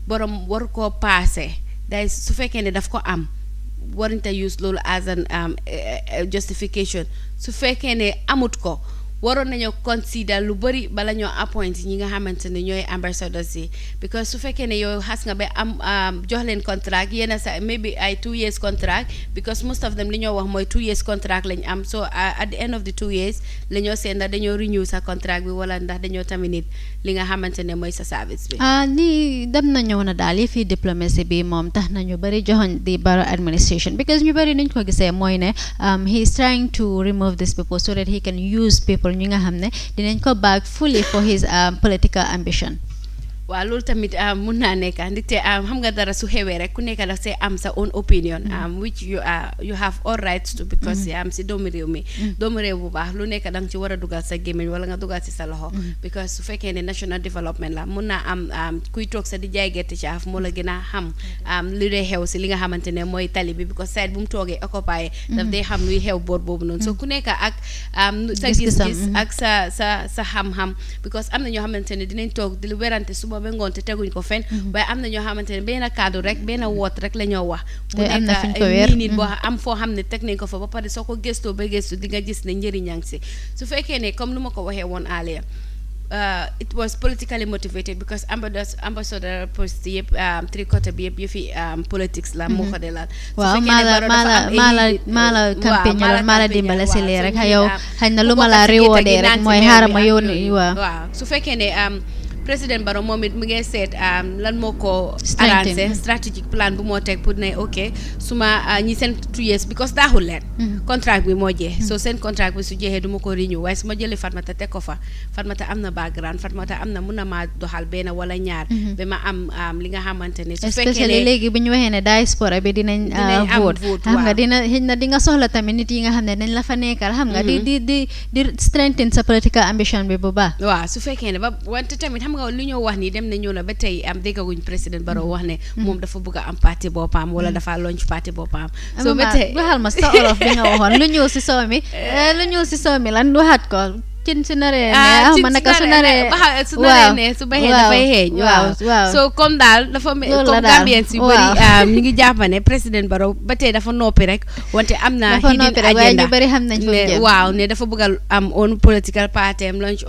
borom war koo passé day su fekkee ne daf ko am warinte use loolu as an justification su fekkee ne amut ko waroon nañoo consider lu bëri bala ñoo appoint ñi nga xamante ne ñooy ambassadors yi because su fekkee ne yow xas nga ba am jox leen contract yéena sa maybe ay 2 years contract because most of them li ñoo wax mooy 2 years contract lañ am so at the end of the 2 years la ñoo seen ndax dañoo renew sa contract bi wala ndax dañoo terminate li nga xamante ne mooy sa service bi ni dem na ñëw na daal yi fii diplomacy bi moom tax nañu bëri joxoñ the borough administration because ñu bëri niñ ko gisee mooy ne he is trying to remove these people so that he can use people ñi nga xam ne dinañ ko back fully for his political ambition. waaw loolu tamit mun naa nekk ndaxte xam nga dara su xewee rek ku nekk daf see am sa own opinion which you have all rights to because si doomu réew mi doomu réew bu baax lu nekk danga ci war a dugal sa gémmiñ wala nga dugal si sa loxo because su fekkee ne national development la mun naa am kuy toog sa di jaay gerte caaf moo la gën a xam lu dee xew si li nga xamante ne mooy tali bi because site bu mu toogee occupé daf day xam luy xew boor boobu noonu so ku nekk ak sa gis-gis ak sa xam-xam because am na ñoo xamante ne dinañ toog di lu werante suba ba ngoon te teguñ ko fen waaye am na ñoo xamante ne benn kaddu rek benn woot rek la ñoo wax mu nekk ay nit boo am foo xam ne teg nañ ko fa ba pare soo ko gëstoo ba gëstu di nga gis ne njëriñang si su fekkee ne comme nu ma ko waxee woon earlier it was politically motivated because ambassador post yëpp tricoté bi yëpp yëfi politics la moo ko de laal waaw maa la campagne la maa la dimbale si lee rek yow xëy na lu ma la rewardé rek mooy xaaral ma yónni waaw su fekkee ne président Barrow moom it mu ngi seet lan moo ko arrangé strategic plan bu moo teg pour ne ok suma ñi seen 2 years because daaxul leen contract bi moo jeex so seen contract bi su jeexee du ma ko renew waaye su ma jëlee Fatmata teg ko fa Fatmata am na background Fatmata am na mun na maa doxal benn wala ñaar ba ma am li nga xamante ne su fekkee ne especially léegi bu ñu waxee ne diaspora bi dinañ vote xam nga di nga soxla tamit nit yi nga xam ne dañ la fa nekkal xam nga di strengthen sa political ambition bi bu baax waaw su fekkee ne ba wante tamit xam nga lu ñoo wax ni dem na ñëw na ba tey déggaguñ président Barrow wax ne moom dafa bëgg a am parti boppam wala dafa launch parti boppam so ba tey waxal ma sa olof bi nga waxoon lu ñëw si soow mi lan waxaat ko cin su naree ne ma naka su naree ne su baxee dafay xeeñ waaw so comme daal dafa comme Gambien si bëri ñu ngi jàpp ne président Barrow ba tey dafa noppi rek wante am na hidden agenda waaw ne dafa bëgg a am on political party am launch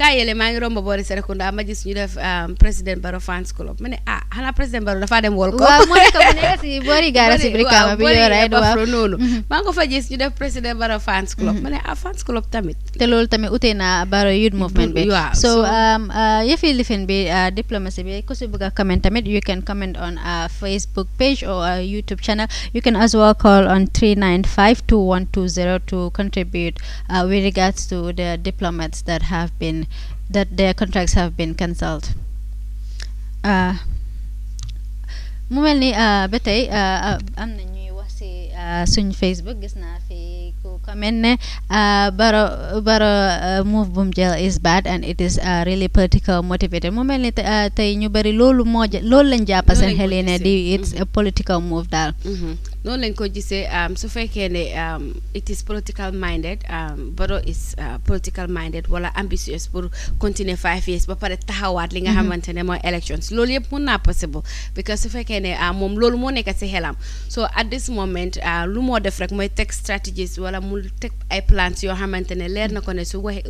taayele maa ngi romba boori Serekunda ma gis ñu def président Barrow fans club ma ne xanaa président Barrow dafa dem wol ko waaw moo nekk bu nekk si boori gaara si Brikama bi yoray waaw noonu maa ngi ko fa gis ñu def président Barrow fans club ma ne fans club tamit te loolu tamit ute na Barrow youth movement bi so yëfi lifin bi diplomacy bi ku si bëgg a comment tamit you can comment on our Facebook page or our YouTube channel you can as well call on 395-2120 to contribute with regards to the diplomats that their contracts have been cancelled mu mel ni ba tey am na ñuy wax si suñ Facebook gis naa fi ku comment bara move bum jël is bad and it is really political motivated mu mel ni tey ñu bari loolu loolu lañ jàpp seen xel yi ne di it's a political move daal noonu lañ ko gisee su fekkee ne it is political minded Barrow is political minded wala ambitious pour continuer 5 years ba pare taxawaat li nga xamante ne mooy elections loolu yëpp mun naa possible because su fekkee ne moom loolu moo nekk ci xelam so at this moment lu moo def rek mooy teg strategies wala mu teg ay plans yoo xamante ne leer na ko ne su waxee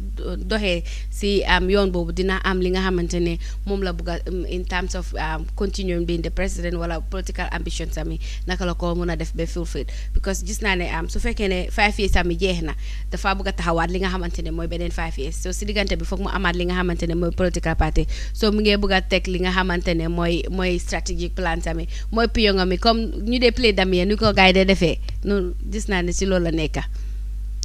doxee ci yoon boobu dina am li nga xamante ne moom la bëgg in terms of continuing being the president wala political ambitions ami naka la ko mun a def ba fulfilled because gis naa ne su fekkee ne 5 years ami jeex na dafa bëgg a taxawaat li nga xamante ne mooy beneen 5 years so si diggante bi foog mu amaat li nga xamante ne mooy political party so mu ngi bëgg a teg li nga xamante ne mooy strategic plan ami mooy pion ami comme ñu dee play damien ni ko gars yi dee defee noonu gis naa ne si loolu la nekka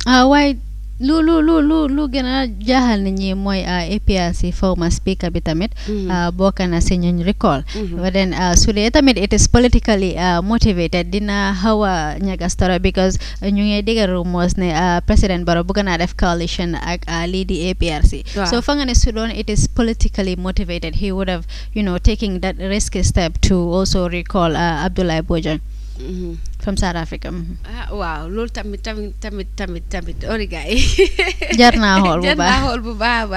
waaye lu gën a jaaxal nit ñi mooy APRC former speaker bi tamit bokk na si ñuñ recall but then su dee tamit it is politically motivated dina xaw a ñagas toro because ñu ngi dégg rumors ne président Barrow bëgg naa def coalition ak lii di APRC so fa nga ne su doon it is politically motivated he would have taking that risky step to also recall Abdoulaye Bojang from South Africa. Waaw loolu tamit origay jar naa xool bu baax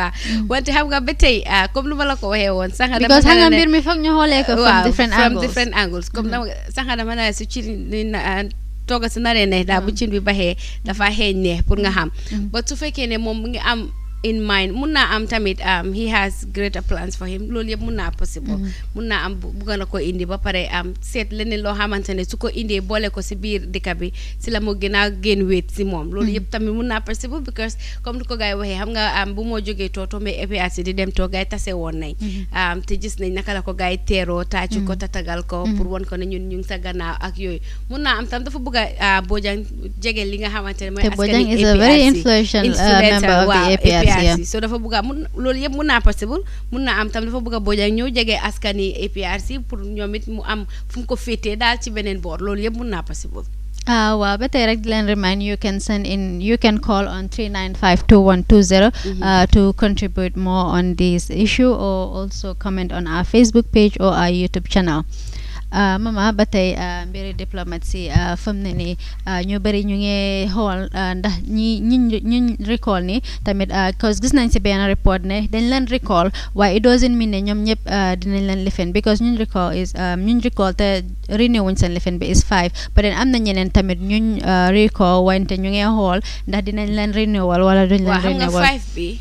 wante xam nga ba tey comme lu ma la ko waxee woon sànq because xam nga mbir mi foog ñu xoolee ko from different angles comme sànq dama ne su ci tooga si naree neex daal bu cin bi baxee dafa xeeñ neex pour nga xam but su fekkee ne moom mu ngi am in mind mun naa am tamit he has greater plans for him loolu yëpp mun naa possible mun naa am bugga na ko indi ba pare seet leneen loo xamante ne su ko indee boole ko si biir dëkk bi si la mu gën a génn wéet si moom loolu yëpp tamit mun naa possible because comme ni ko gars yi waxee xam nga bu moo jógee tombe EPRC di dem too gars yi tase woon nañ te gis nañ naka la ko gars yi teeroo taacu ko tatagal ko pour won ko ne ñun ñu ngi sa gannaaw ak yooyu mun naa am tam dafa bëgg a Bojang jege li nga xamante ne mooy Bojang is a very influential member of the APRC so dafa bëgg a loolu yëpp mun naa possible mun naa am tam dafa bëgg a Bojang ñëw jege askani APRC pour ñoom it mu am fu mu ko féetee daal ci beneen boor loolu yëpp mun naa possible waaw ba tey rek di leen remind you can call on 3952120 to contribute more on this issue or also comment on our Facebook page or our YouTube channel mama ba tey mbiri diplomatie fam ne ni ñu bari ñu ngi xool ndax ñi recall ni tamit cause gis nañ ci benn report ne dañ leen recall waaye it doesn't mean ne ñoom ñëpp dinañ leen lifin because ñuñ recall te renew wuñ seen lifin bi is 5 but then am na ñeneen tamit ñuñ recall wante ñu ngi xool ndax dinañ leen renewal wala duñ leen renewal 5 bi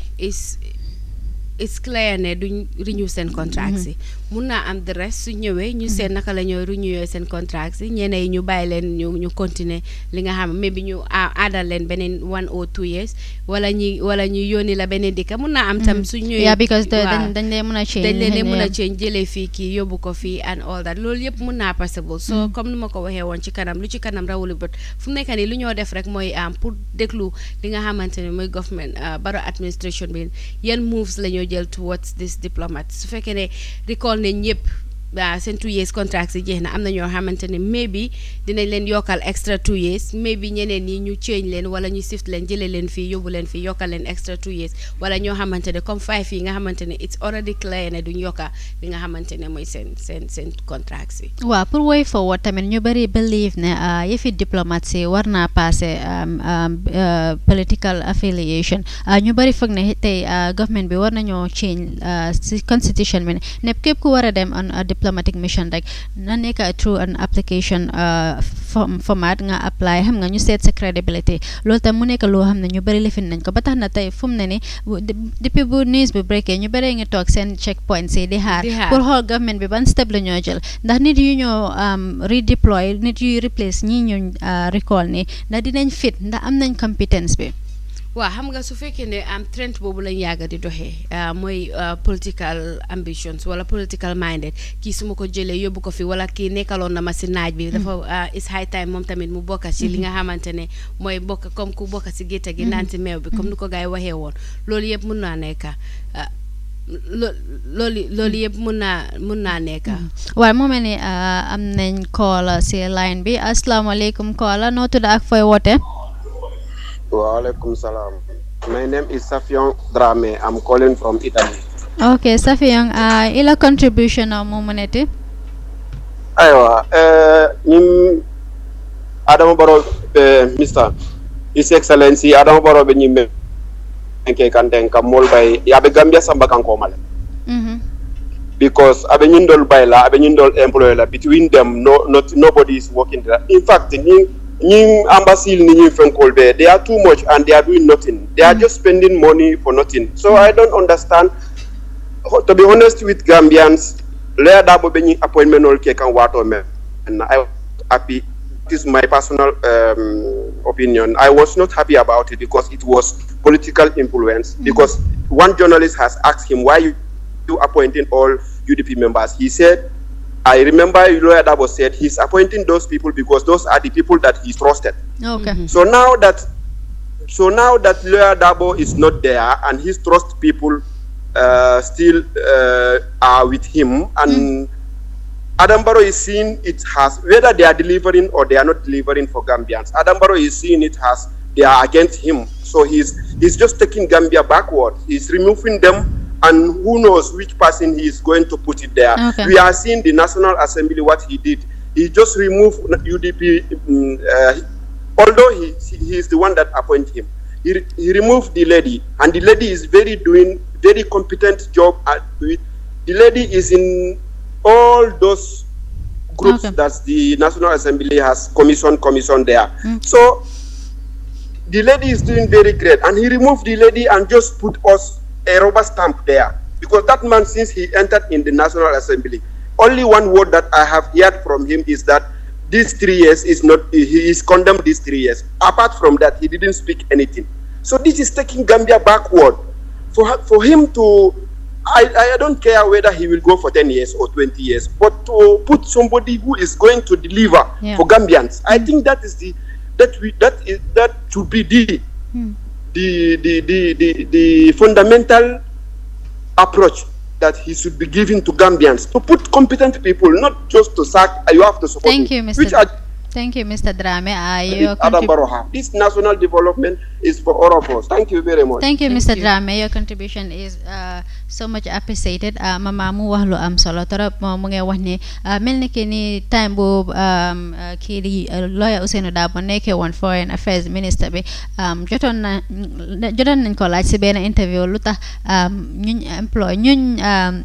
is clear ne duñ renew seen contract si mun naa am the rest su ñëwee ñu seen naka la ñooy renew seen contract si ñeneen yi ñu bàyyi leen ñu continuer li nga xam mais bi ñu aadal leen beneen 1 or 2 years wala ñu yónni la beneen dëkk mun naa am tam su ñëwee because dañ leen mën a change jëlee fii kii yóbbu ko fii and all that loolu yëpp mun naa possible so comme ni ma ko waxee woon ci kanam lu ci kanam rawuli bët fu mu nekk nii lu ñoo def rek mooy pour déglu li nga xamante ne mooy government Barrow administration bi yan moves la ñoo jël towards this diplomat su fekkee ne recall ne ñëpp seen 2 years contract si jeex na am na ñoo xamante ne maybe dinañ leen yokkal extra 2 years maybe ñeneen ñi ñu change leen wala ñu shift leen jëlee leen fii yóbbu leen fii yokkal leen extra 2 years wala ñoo xamante ne comme 5 yi nga xamante ne it's already clear ne duñ yokka li nga xamante ne mooy seen contract si waaw pour way forward tamit ñu bari believe ne yëfi diplomatie war naa passé political affiliation ñu bari foog ne tey government bi war nañoo change si constitution bi ne képp ku war a dem on diplomatic mission rek na nekk through an application format nga apply xam nga ñu seet sa credibility loolu tam mu nekk loo xam ne ñu bari lifin nañ ko ba tax na tey fu mu ne ni depuis bu news bi breaké ñu bari ngi toog seen checkpoint si di xaar pour xool government bi ban step la ñoo jël ndax nit yu ñoo redeploy nit yu replace ñi ñu recall ni ndax dinañ fit ndax am nañ competence bi waaw xam nga su fekkee ne trend boobu lañ yàgg di doxee mooy political ambitions wala political minded kii su ma ko jëlee yóbbu ko fi wala kii nekkaloon na ma si naaj bi dafa is high time moom tamit mu bokka si li nga xamante ne mooy bokk comme ku bokka si gétta gi naan si meew bi comme ni ko gars yi waxee woon loolu yëpp mun naa nekka loolu yëpp mun naa nekka waaye moo mel ni am nañ call si line bi asalaamaaleykum call noo tudd ak fooy woote Walaikum salam. My name is Safion Drame. I'm calling from Italy. Okay, Safiang, ila contribution na mo monete? Aywa, nim Adama Barrow, Mr. His Excellency Adama Barrow be nyimbe nke kanten kamol bay yabe Gambia samba kanko male. Because abe nyindol bay la abe nyindol employer la between them nobody is working there. In fact, Ning embassy ni Fenkol be they are too much and they are doing nothing. They are just spending money for nothing. So I don't understand. To be honest with Gambians, Lea Dabo Beni appointment all can water me, and I was happy. This is my personal opinion. I was not happy about it because it was political influence. Because one journalist has asked him why you appointing all UDP members. He said, I remember Lawyer Dabo said he's appointing those people because those are the people that he trusted. Okay. So now that Lawyer Dabo is not there and his trust people still are with him, and Adam Barrow is seeing it has whether they are delivering or they are not delivering for Gambians. Adam Barrow is seeing it as they are against him. So he's just taking Gambia backward. He's removing them. And who knows which person he is going to put it there. Okay. We are seeing the National Assembly what he did. He just removed UDP, although he is the one that appointed him. He removed the lady, and the lady is doing very competent job at it. The lady is in all those groups that the National Assembly has commissioned there. So the lady is doing very great, and he removed the lady and just put us a rubber stamp there, because that man, since he entered in the National Assembly, only one word that I have heard from him is that these 3 years is not, he is condemned these 3 years. Apart from that, he didn't speak anything. So this is taking Gambia backward. For him to, I don't care whether he will go for 10 years or 20 years, but to put somebody who is going to deliver for Gambians, I think that is that should be the fundamental approach that he should be giving to Gambians, to put competent people, not just to sack. You have to support. Thank you, Mr. Thank you, Mr. Drame. This national development is for all of us. Thank you very much. Thank you, Mr. Drame. Your contribution is so much appreciated. Mama mu wax lu am solo torop mo ngi wax ni melni ki ni time bu ki di lawyer Ousainou Darboe nekkee woon foreign affairs minister bi jotoon nañ ko laaj ci benn interview lu tax ñuñ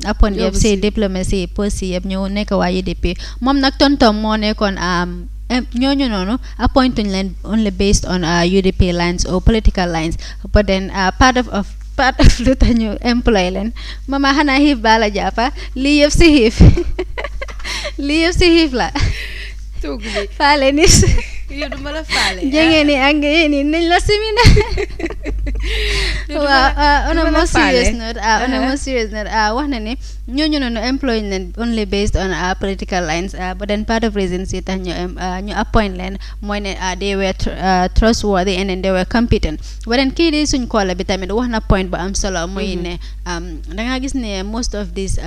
appoint yëpp ci diplomacy post yëpp ñëw nekk waa UDP moom nag tontom moo nekkoon ñooñu noonu appointing leen only based on UDP lines or political lines, but then part of lu tax ñu employ leen mama xanaa xiif baa la jàppa lii yëpp si xiif lii yëpp si xiif la faale nis yow duma la faale jenge ni ak ni nañ la simina waaw on a more serious note wax na ni ñooñu noonu employ leen only based on political lines, but then part of reasons yi tax ñu appoint leen mooy ne they were trustworthy and then they were competent. But then kii di suñ koola bi tamit wax na point ba am solo mooy ne danga gis ne most of these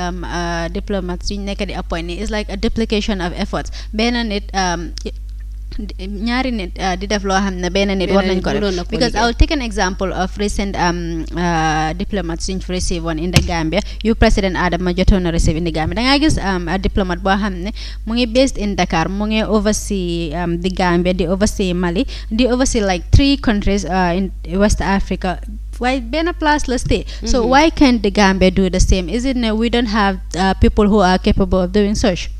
diplomats suñ nekk di appoint ni is like a duplication of efforts. Benn nit ñaari nit di def loo xam ne benn nit war nañ ko def, because I will take an example of recent diplomats suñ receive one in the Gambia yu President Adama jotoon na receive in the Gambia. Danga gis a diplomat boo xam ne mu ngi based in Dakar, mu ngi oversee the Gambia, di oversee Mali, di oversee like 3 countries in West Africa. Why benn place la stay? So why can't the Gambia do the same? Is it we don't have people who are capable of doing such?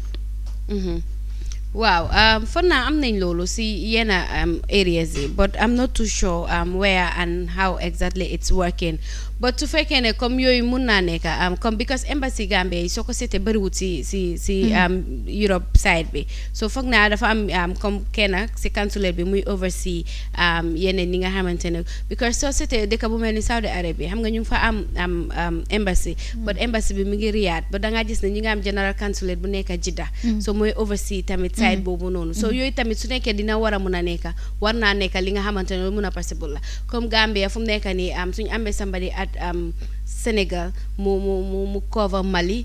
Wow, for now I'm nañ loolu si yenn areas yi, but I'm not too sure where and how exactly it's working. But su fekkee ne comme yooyu mun naa nekk comme because embassy Gambia yi soo ko seetee bëriwut si Europe side bi, so foog naa dafa am comme kenn si consulate bi muy oversee yeneen ñi nga xamante ne, because soo seetee dëkk bu mel ni Saudi Arabia xam nga ñu ngi fa am embassy, but embassy bi mu ngi Riyadh, but dangaa gis ne ñi nga am general consulate bu nekk Jeddah, so mooy oversee tamit side boobu noonu. So yooyu tamit su nekkee dina war a mun a nekk, war naa nekk li nga xamante ne mun a possible la. Comme Gambia fu mu nekk nii suñu amee somebody at Senegal mu cover Mali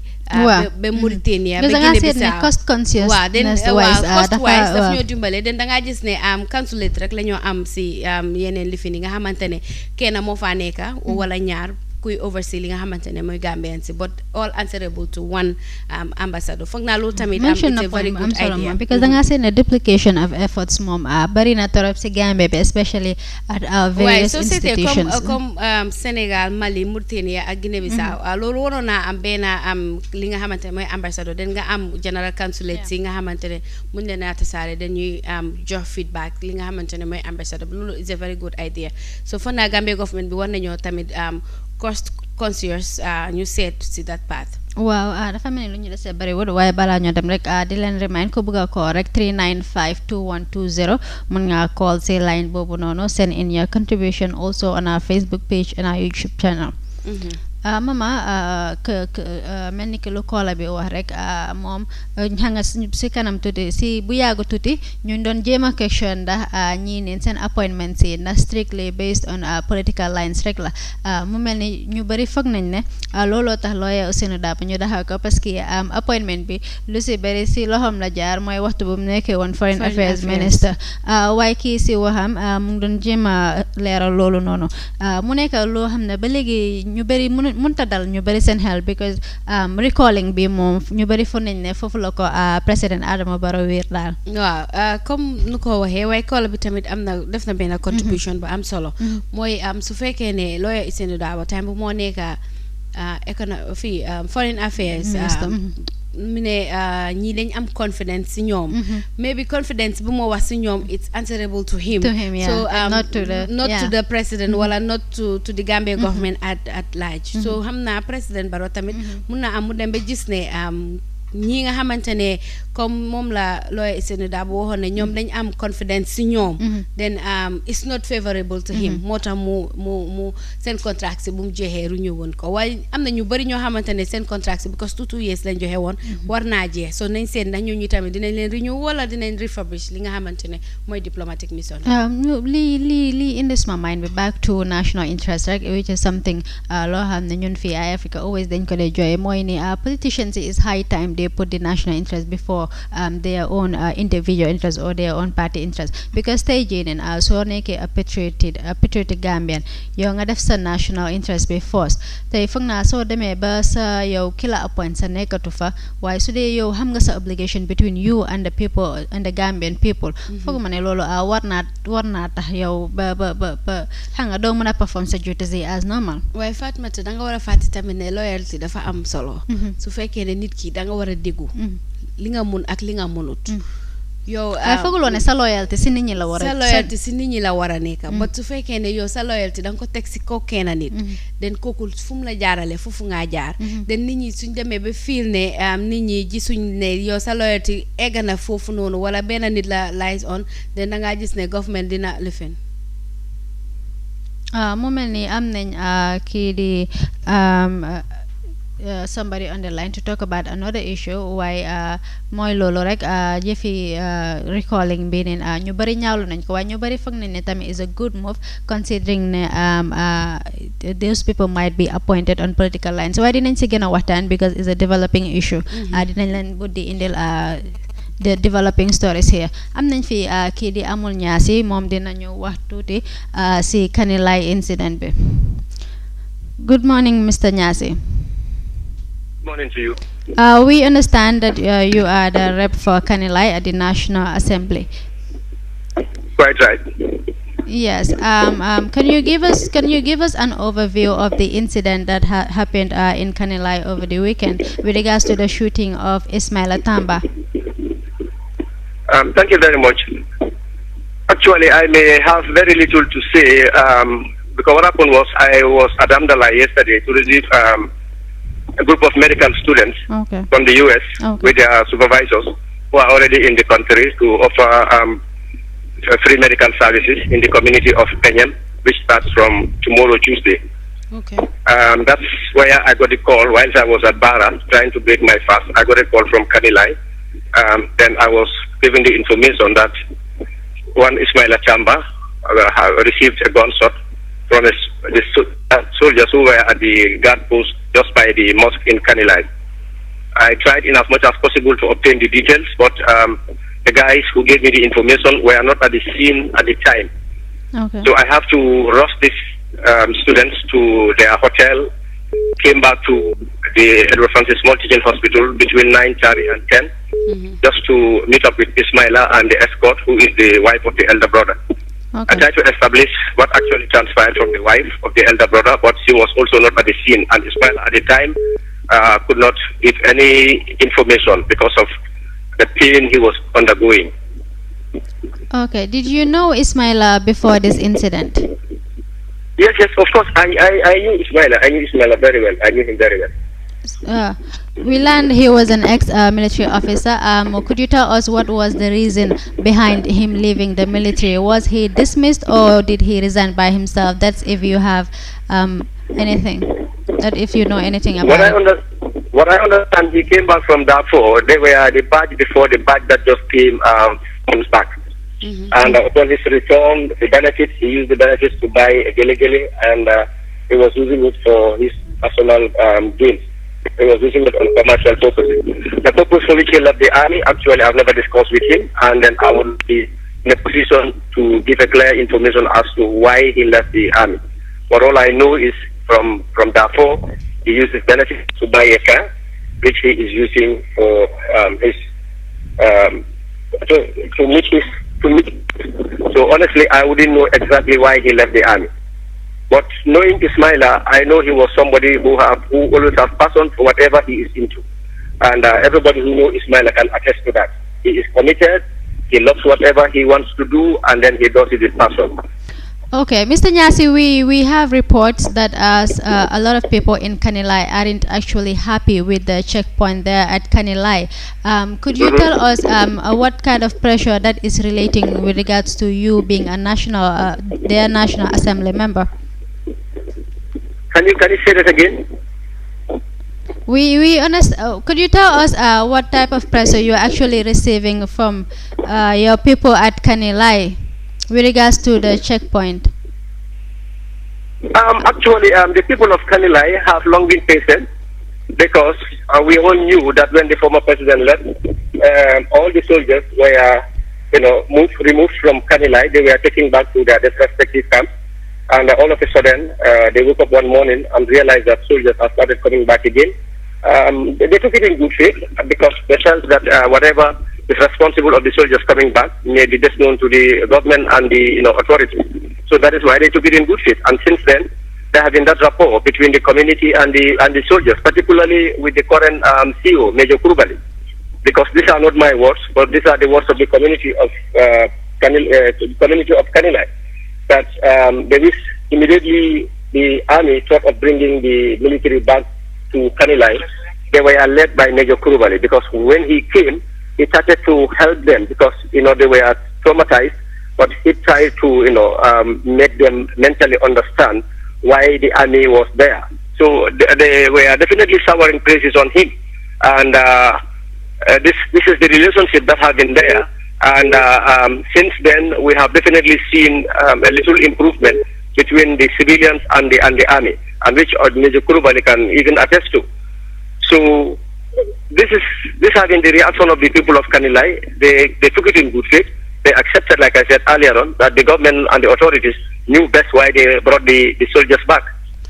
be Mauritania be Guinea Bissau cost conscious cost wise daf ñoo dimbale den da nga gis ne consulate rek la ñoo am si yeneen li fi ni nga xamantene kenn moo fa nekka wala ñaar kuy oversee li nga xamantene mooy Gambian si but all answerable to one ambassador foog naa loolu tamit it's a very good idea because da nga seen a duplication of efforts moom bari na torop si Gambia bi especially at our various institutions comme Sénégal Mali Mauritania ak Guinée Bissau loolu waroon naa am benn li nga xamantene mooy ambassador den nga am general consulate si nga xamantene muñ leen a tasaare dañuy jox feedback li nga xamantene mooy ambassador loolu is a very good idea so foog naa Gambia government bi war nañoo tamit cost conscious ñu seet si that path waaw dafa mel ni lu ñu desee bariwul waaye balaa ñoo dem rek di leen remind ko bëgg a call rek 395 2120 mën nga call si line boobu noonu send in your contribution also on our Facebook page and our YouTube channel mama mel ni ki lu koola bi wax rek moom xanga si kanam tuuti si bu yàggu tuuti ñu doon jéem a question ndax ñii neen seen appointments yi ndax strictly based on political lines rek la mu mel ni ñu bëri foog nañ ne looloo tax lawyer Ousainou Darboe ñu daxaw ko parce que appointment bi lu si bëri si loxoom la jaar mooy waxtu bu mu nekkee woon foreign affairs minister waaye kii si waxam mu ngi doon jéem a leeral loolu noonu mu nekk loo xam ne ba léegi ñu bëri mënta dal ñu bëri seen xel because recalling bi moom ñu bëri fu nañ ne foofu la ko président Adama Barrow wéer daal waaw comme nu ko waxee waaye koola bi tamit am na def na benn contribution bu am solo mooy su fekkee ne lawyer Ousainou Darboe time bu moo nekk foreign affairs mu ne ñii dañ am confidence si ñoom maybe confidence bu moo wax si ñoom it's answerable to him so not to the president wala not to the Gambia government at large so xam naa président Barrow tamit mun na am mu dem ba gis ne ñi nga xamante ne comme moom la lawyer Ousainou Darboe waxoon ne ñoom dañ am confidence si ñoom then it's not favorable to him moo tax mu seen contract si bu mu jeexee renew woon ko waaye am na ñu bëri ñoo xamante ne seen contract si because 2 years lañ joxe woon war naa jeex so nañ seen ndax ñooñu tamit dinañ leen renew wala dinañ refurbish li nga xamante ne mooy diplomatic mission lii indi suma mind bi back to national interest rek which is something loo xam ne ñun fii ay Africa always dañ ko dee jooy mooy ni politicians is high time they put the national interest before their own individual interest or their own party interest because tey jii neen soo nekkee a patriotic Gambian yow nga def sa national interest bi first tey foog naa soo demee ba sa yow ki la appoint sa nekkatu fa waaye su dee yow xam nga sa obligation between you and the people and the Gambian people foog ma ne loolu war naa tax yow ba xam nga doo mën a perform sa duties yi as normal waaye Fatoumatta da nga war a fàtte tamit ne loyalty dafa am solo su fekkee ne nit ki da nga war a déggu li nga mun ak li nga munut yow fooguloo ne sa loyalty si nit ñi la war a nekk but su fekkee ne yow sa loyalty da nga ko teg si kaw kenn nit den kooku fu mu la jaarale foofu ngaa jaar den nit ñi suñ demee ba fiil ne nit ñi gisuñ ne yow sa loyalty egg na foofu noonu wala benn nit la lies on den da ngaa gis ne government dina lifin mu mel ni am nañ kii di somebody on the line to talk about another issue waaye mooy loolu rek jëfi recalling bi neen ñu bëri ñaawlu nañ ko waaye ñu bëri foog nañ ne tamit is a good move considering ne those people might be appointed on political lines waaye dinañ si gën a waxtaan because it's a developing issue dinañ leen buddi indil the developing stories here am nañ fi kii di amul ñaasi moom dinañu wax tuuti si Kanilai incident bi good morning Mr. Nyasi. Morning to you. We understand that you are the rep for Kanilai at the National Assembly. Quite right. Yes. Can you give us an overview of the incident that happened in Kanilai over the weekend with regards to the shooting of Ismaila Tamba? Thank you very much. Actually, I may have very little to say because what happened was I was at Amdalai yesterday to receive a group of medical students from the US with their supervisors who are already in the country to offer free medical services in the community of Penyam, which starts from tomorrow, Tuesday. That's where I got a call whilst I was at Bara trying to break my fast. I got a call from Kanilai. Then I was given the information that one Ismaila Chamba received a gunshot from the soldiers who were at the guard post just by the mosque in Kanilai. I tried in as much as possible to obtain the details, but the guys who gave me the information were not at the scene at the time. Okay. So I have to rush these students to their hotel, came back to the Edward Francis Small Teaching Hospital between 9:30 and 10, just to meet up with Ismaila and the escort, who is the wife of the elder brother. Okay. I tried to establish what actually transpired from the wife of the elder brother, but she was also not at the scene, and Ismaila at the time could not give any information because of the pain he was undergoing. Okay. Did you know Ismaila before this incident? Yes, of course. I knew Ismaila. I knew Ismaila very well. I knew him very well. We learned he was an ex-military officer. Could you tell us what was the reason behind him leaving the military? Was he dismissed or did he resign by himself? That's if you have anything, that if you know anything about What I understand, he came back from Darfur. They were the badge before the badge that just came comes back. And upon his return, the benefits, he used the benefits to buy a gele, and he was using it for his personal gains. He was using it on commercial purposes. The purpose for which he left the army, actually, I've never discussed with him, and then I will be in a position to give a clear information as to why he left the army. But all I know is from Darfur, he used his benefits to buy a car, which he is using for to meet. So honestly, I wouldn't know exactly why he left the army. But knowing Ismaila, I know he was somebody who always has passion for whatever he is into. And everybody who knows Ismaila can attest to that. He is committed, he loves whatever he wants to do, and then he does it with passion. Okay, Mr. Nyasi, we have reports that a lot of people in Kanilai aren't actually happy with the checkpoint there at Kanilai. Could you tell us what kind of pressure that is relating with regards to you being a their National Assembly member? Can you say that again? Could you tell us what type of pressure you're actually receiving from your people at Kanilai with regards to the checkpoint? Actually, the people of Kanilai have long been patient because we all knew that when the former president left, all the soldiers were, removed from Kanilai. They were taken back to their respective camps, and all of a sudden, they woke up one morning and realized that soldiers have started coming back again. They took it in good faith because they felt that whatever is responsible of the soldiers coming back may be best known to the government and the authorities. So that is why they took it in good faith. And since then, there have been that rapport between the community and the soldiers, particularly with the current CEO, Major Kurubali. Because these are not my words, but these are the words of the community of Kanilai. That they wish immediately the army thought of bringing the military back to Kanilai. They were led by Major Kurubali because when he came, he started to help them because they were traumatized, but he tried to make them mentally understand why the army was there. So they were definitely showering praises on him, and this is the relationship that has been there. And since then, we have definitely seen a little improvement between the civilians and the army, and which Major Kurubali can even attest to. So this has been the reaction of the people of Kanilai. They took it in good faith. They accepted, like I said earlier on, that the government and the authorities knew best why they brought the soldiers back.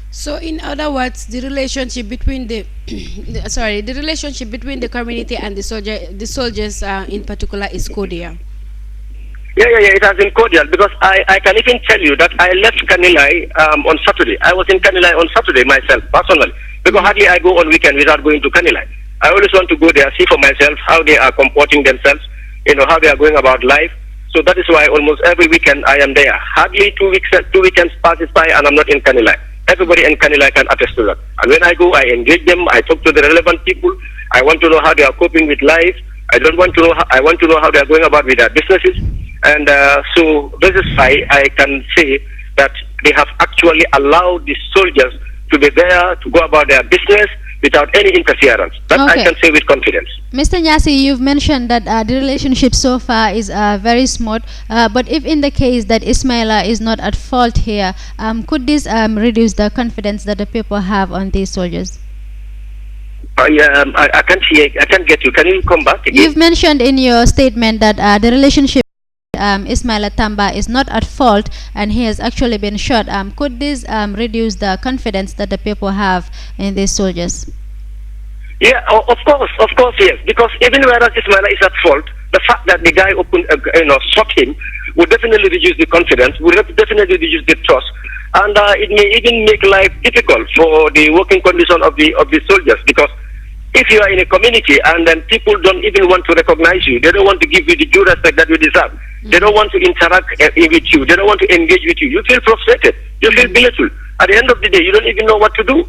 So, in other words, the relationship between the community and the soldiers in particular is cordial. Yeah, it has been cordial because I can even tell you that I left Kanilai on Saturday. I was in Kanilai on Saturday myself, personally, because hardly I go on weekend without going to Kanilai. I always want to go there, see for myself how they are comporting themselves, how they are going about life. So that is why almost every weekend I am there. Hardly 2 weekends passes by and I'm not in Kanilai. Everybody in Kanilai can attest to that. And when I go, I engage them. I talk to the relevant people. I want to know how they are coping with life. I want to know how they are going about with their businesses. And so this is why I can say that they have actually allowed the soldiers to be there, to go about their business, without any interference. That I can say with confidence. Mr. Nyasi, you've mentioned that the relationship so far is very smooth, but if in the case that Ismaila is not at fault here, could this reduce the confidence that the people have on these soldiers? I can't hear. I can't get you. Can you come back again? You've mentioned in your statement that the relationship Ismaila Tamba is not at fault and he has actually been shot. Could this reduce the confidence that the people have in these soldiers? Yeah, of course, yes. Because even whereas Ismaila is at fault, the fact that the guy shot him would definitely reduce the confidence, would definitely reduce the trust, and it may even make life difficult for the working condition of the soldiers. Because if you are in a community and then people don't even want to recognize you, they don't want to give you the due respect that you deserve. They don't want to interact with you. They don't want to engage with you. You feel frustrated. You feel belittled. At the end of the day, you don't even know what to do.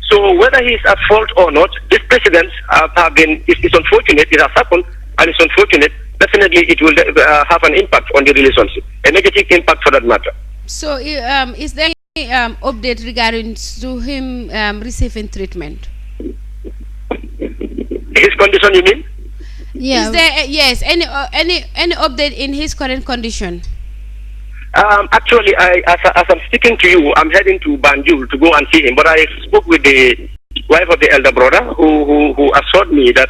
So whether he is at fault or not, this precedents have been, it's unfortunate, it has happened, and it's unfortunate. Definitely it will have an impact on the relationship, a negative impact for that matter. So is there any update regarding to him receiving treatment? His condition, you mean? Yeah. Is there any update in his current condition? Actually, as I'm speaking to you, I'm heading to Banjul to go and see him. But I spoke with the wife of the elder brother, who assured me that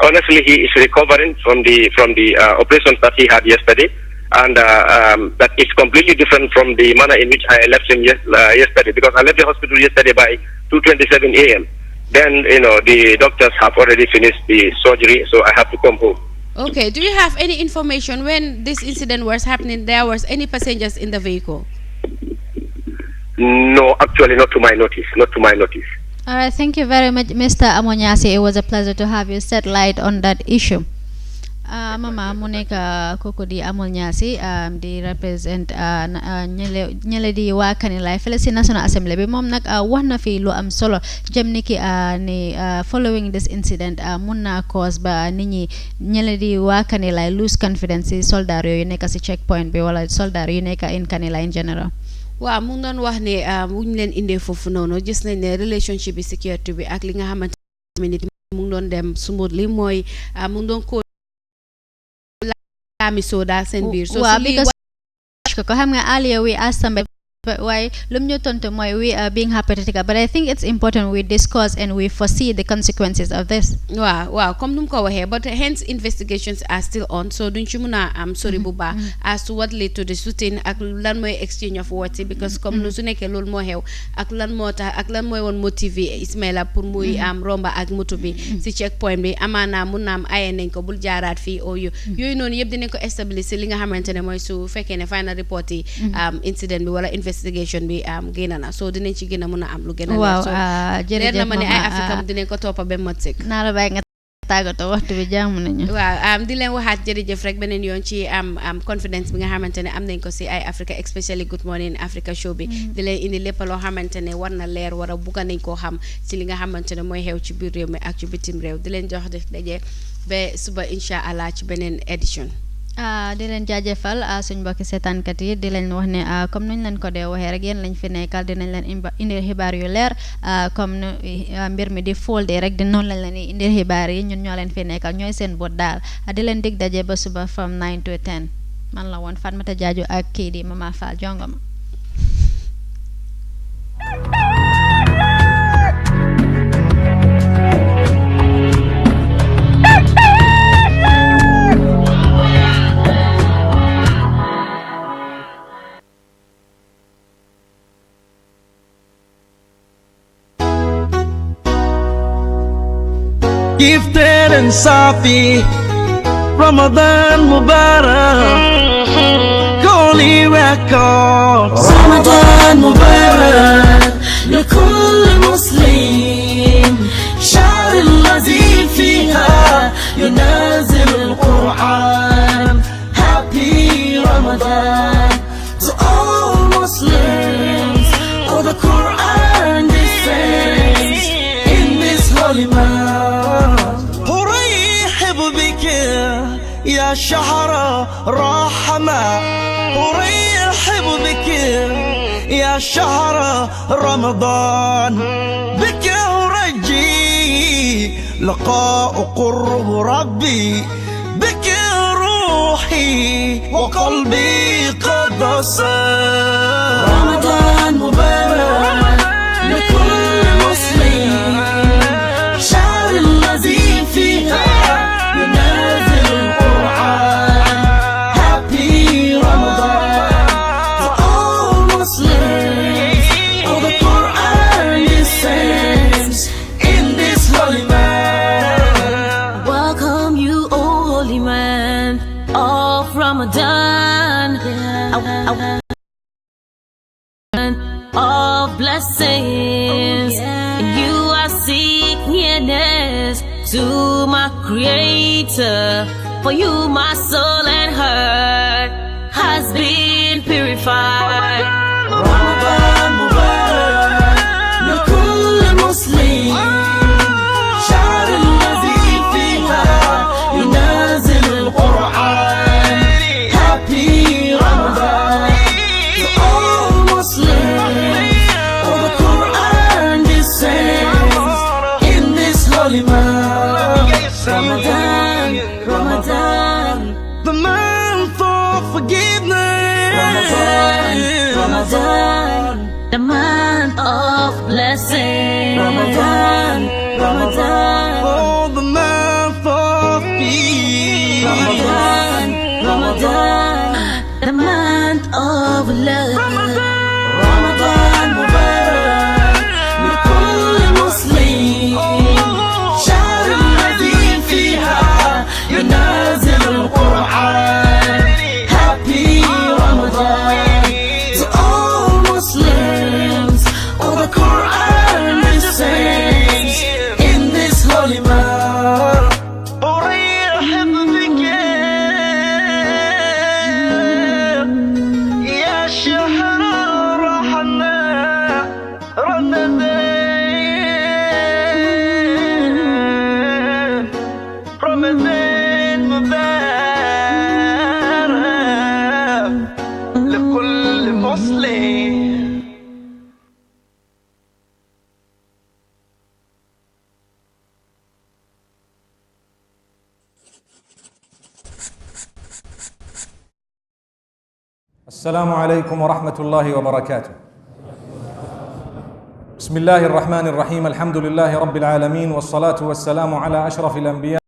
honestly he is recovering from the operations that he had yesterday, and that is completely different from the manner in which I left him yesterday. Because I left the hospital yesterday by 2:27 a.m. Then the doctors have already finished the surgery, so I have to come home. Okay. Do you have any information when this incident was happening? There was any passengers in the vehicle? No, actually, not to my notice. Not to my notice. All right. Thank you very much, Mr. Amonyasi. It was a pleasure to have you shed light on that issue. Mama mu nekk kooku di Amonyasi di represent ñële di waa Kanilai fële si National Assembly bi moom nag wax na fi lu am solo jëm ni ki ni following this incident mun naa cause ba nit ñi ñële di waa Kanilai lose confidence si soldaar yooyu nekk si checkpoint bi wala soldaar yu nekk in Kanilai in general. waaw mu ngi doon wax ne wuñ leen indee foofu noonu gis nañ ne relationship bi sécurité bi ak li nga xamante ne mu ngi doon dem smoothly mooy mu ngi doon ko daal seen biir. So because ko xam nga earlier we asked somebody why lum ñu tontu mooy we are being hypothetical, but I think it's important we discuss and we foresee the consequences of this. waaw comme nu mu ko waxee, but hence investigations are still on, so duñ ci mun a am sori bu baax as to what led to the shooting ak lan mooy exchange of words, because comme nu su nekkee loolu moo xew ak lan moo tax ak lan mooy woon motivé Ismaila pour muy am romba ak moto bi si checkpoint bi, amaana mun na am aye nañ ko bul jaaraat fii yooyu noonu yëpp dinañ ko establish li nga xamante ne mooy su fekkee ne final report yi incident bi wala investigation bi génn na, so dinañ ci gën a mën a am lu gën a leer na ma ne ay Africa dinañ ko toppa ba mat sëkk. naa la bàyyi nga tàggatoo waxtu bi jàmm nañu. waaw di leen waxaat jërëjëf rek beneen yoon ci confidence bi nga xamante ne am nañ ko si ay Africa, especially Good Morning Africa show bi di leen indi lépp loo xamante ne war na leer war a bugga nañ koo xam ci li nga xamante ne mooy xew ci biir réew mi ak ci bitim réew. di leen jox daje ba suba incha allah ci beneen édition. di leen jaajëfal suñ mbokki seetaankat yi di leen wax ne comme nuñ leen ko dee waxee rek yéen lañ fi nekkal dinañ leen indil xibaar yu leer comme nu mbir mi di foldé rek di noonu lañ leen indil xibaar yi ñun ñoo leen fi nekkal ñooy seen bot daal di leen dig daje ba suba from 9 to 10 man la woon Fatmata Jaaju ak kii di Mama Fall Jongoma. Gifted and Safi, Ramadan Mubarak, Holy Records. Ramadan Mubarak لكل مسلم، شهر الذي فيها ينزل القرآن. Happy Ramadan to all Muslims, for the Quran descends in this holy month. يا شهر رحمة، أرحب بك يا شهر رمضان، بك أرجي لقاء قرب ربي بك روحي وقلبي قد صار. رمضان مبارك لكل مسلم، شهر الذي فيها ينزل القرآن. Happy Ramadan to all Muslims. All the Quran descends in this holy man. Welcome you, O holy man of Ramadan. Of blessings, and you are seek nearness to my Creator. For you, my soul and heart has been purified. Ramadan Mubarak لكل مسلم، شهر الذي فيها ينزل القرآن. Happy Ramadan to all Muslims. All the Quran descends in this holy month. Ramadan, Ramadan, The month of forgiveness. Ramadan, Ramadan, the month of blessing. Ramadan, Ramadan, Oh, the month of peace. Ramadan, Ramadan, the month of love. Ramadan Mubarak لكل مسلم، شهر الذي فيها ينزل القرآن. Happy Ramadan to all Muslims. All the Quran descends in this holy month. أرحب بك يا شهر الرحمة. رمضان رمضان مبارك لكل مسلم. السلام عليكم ورحمة الله وبركاته. بسم الله الرحمن الرحيم. الحمد لله رب العالمين، والصلاة والسلام على أشرف الأنبياء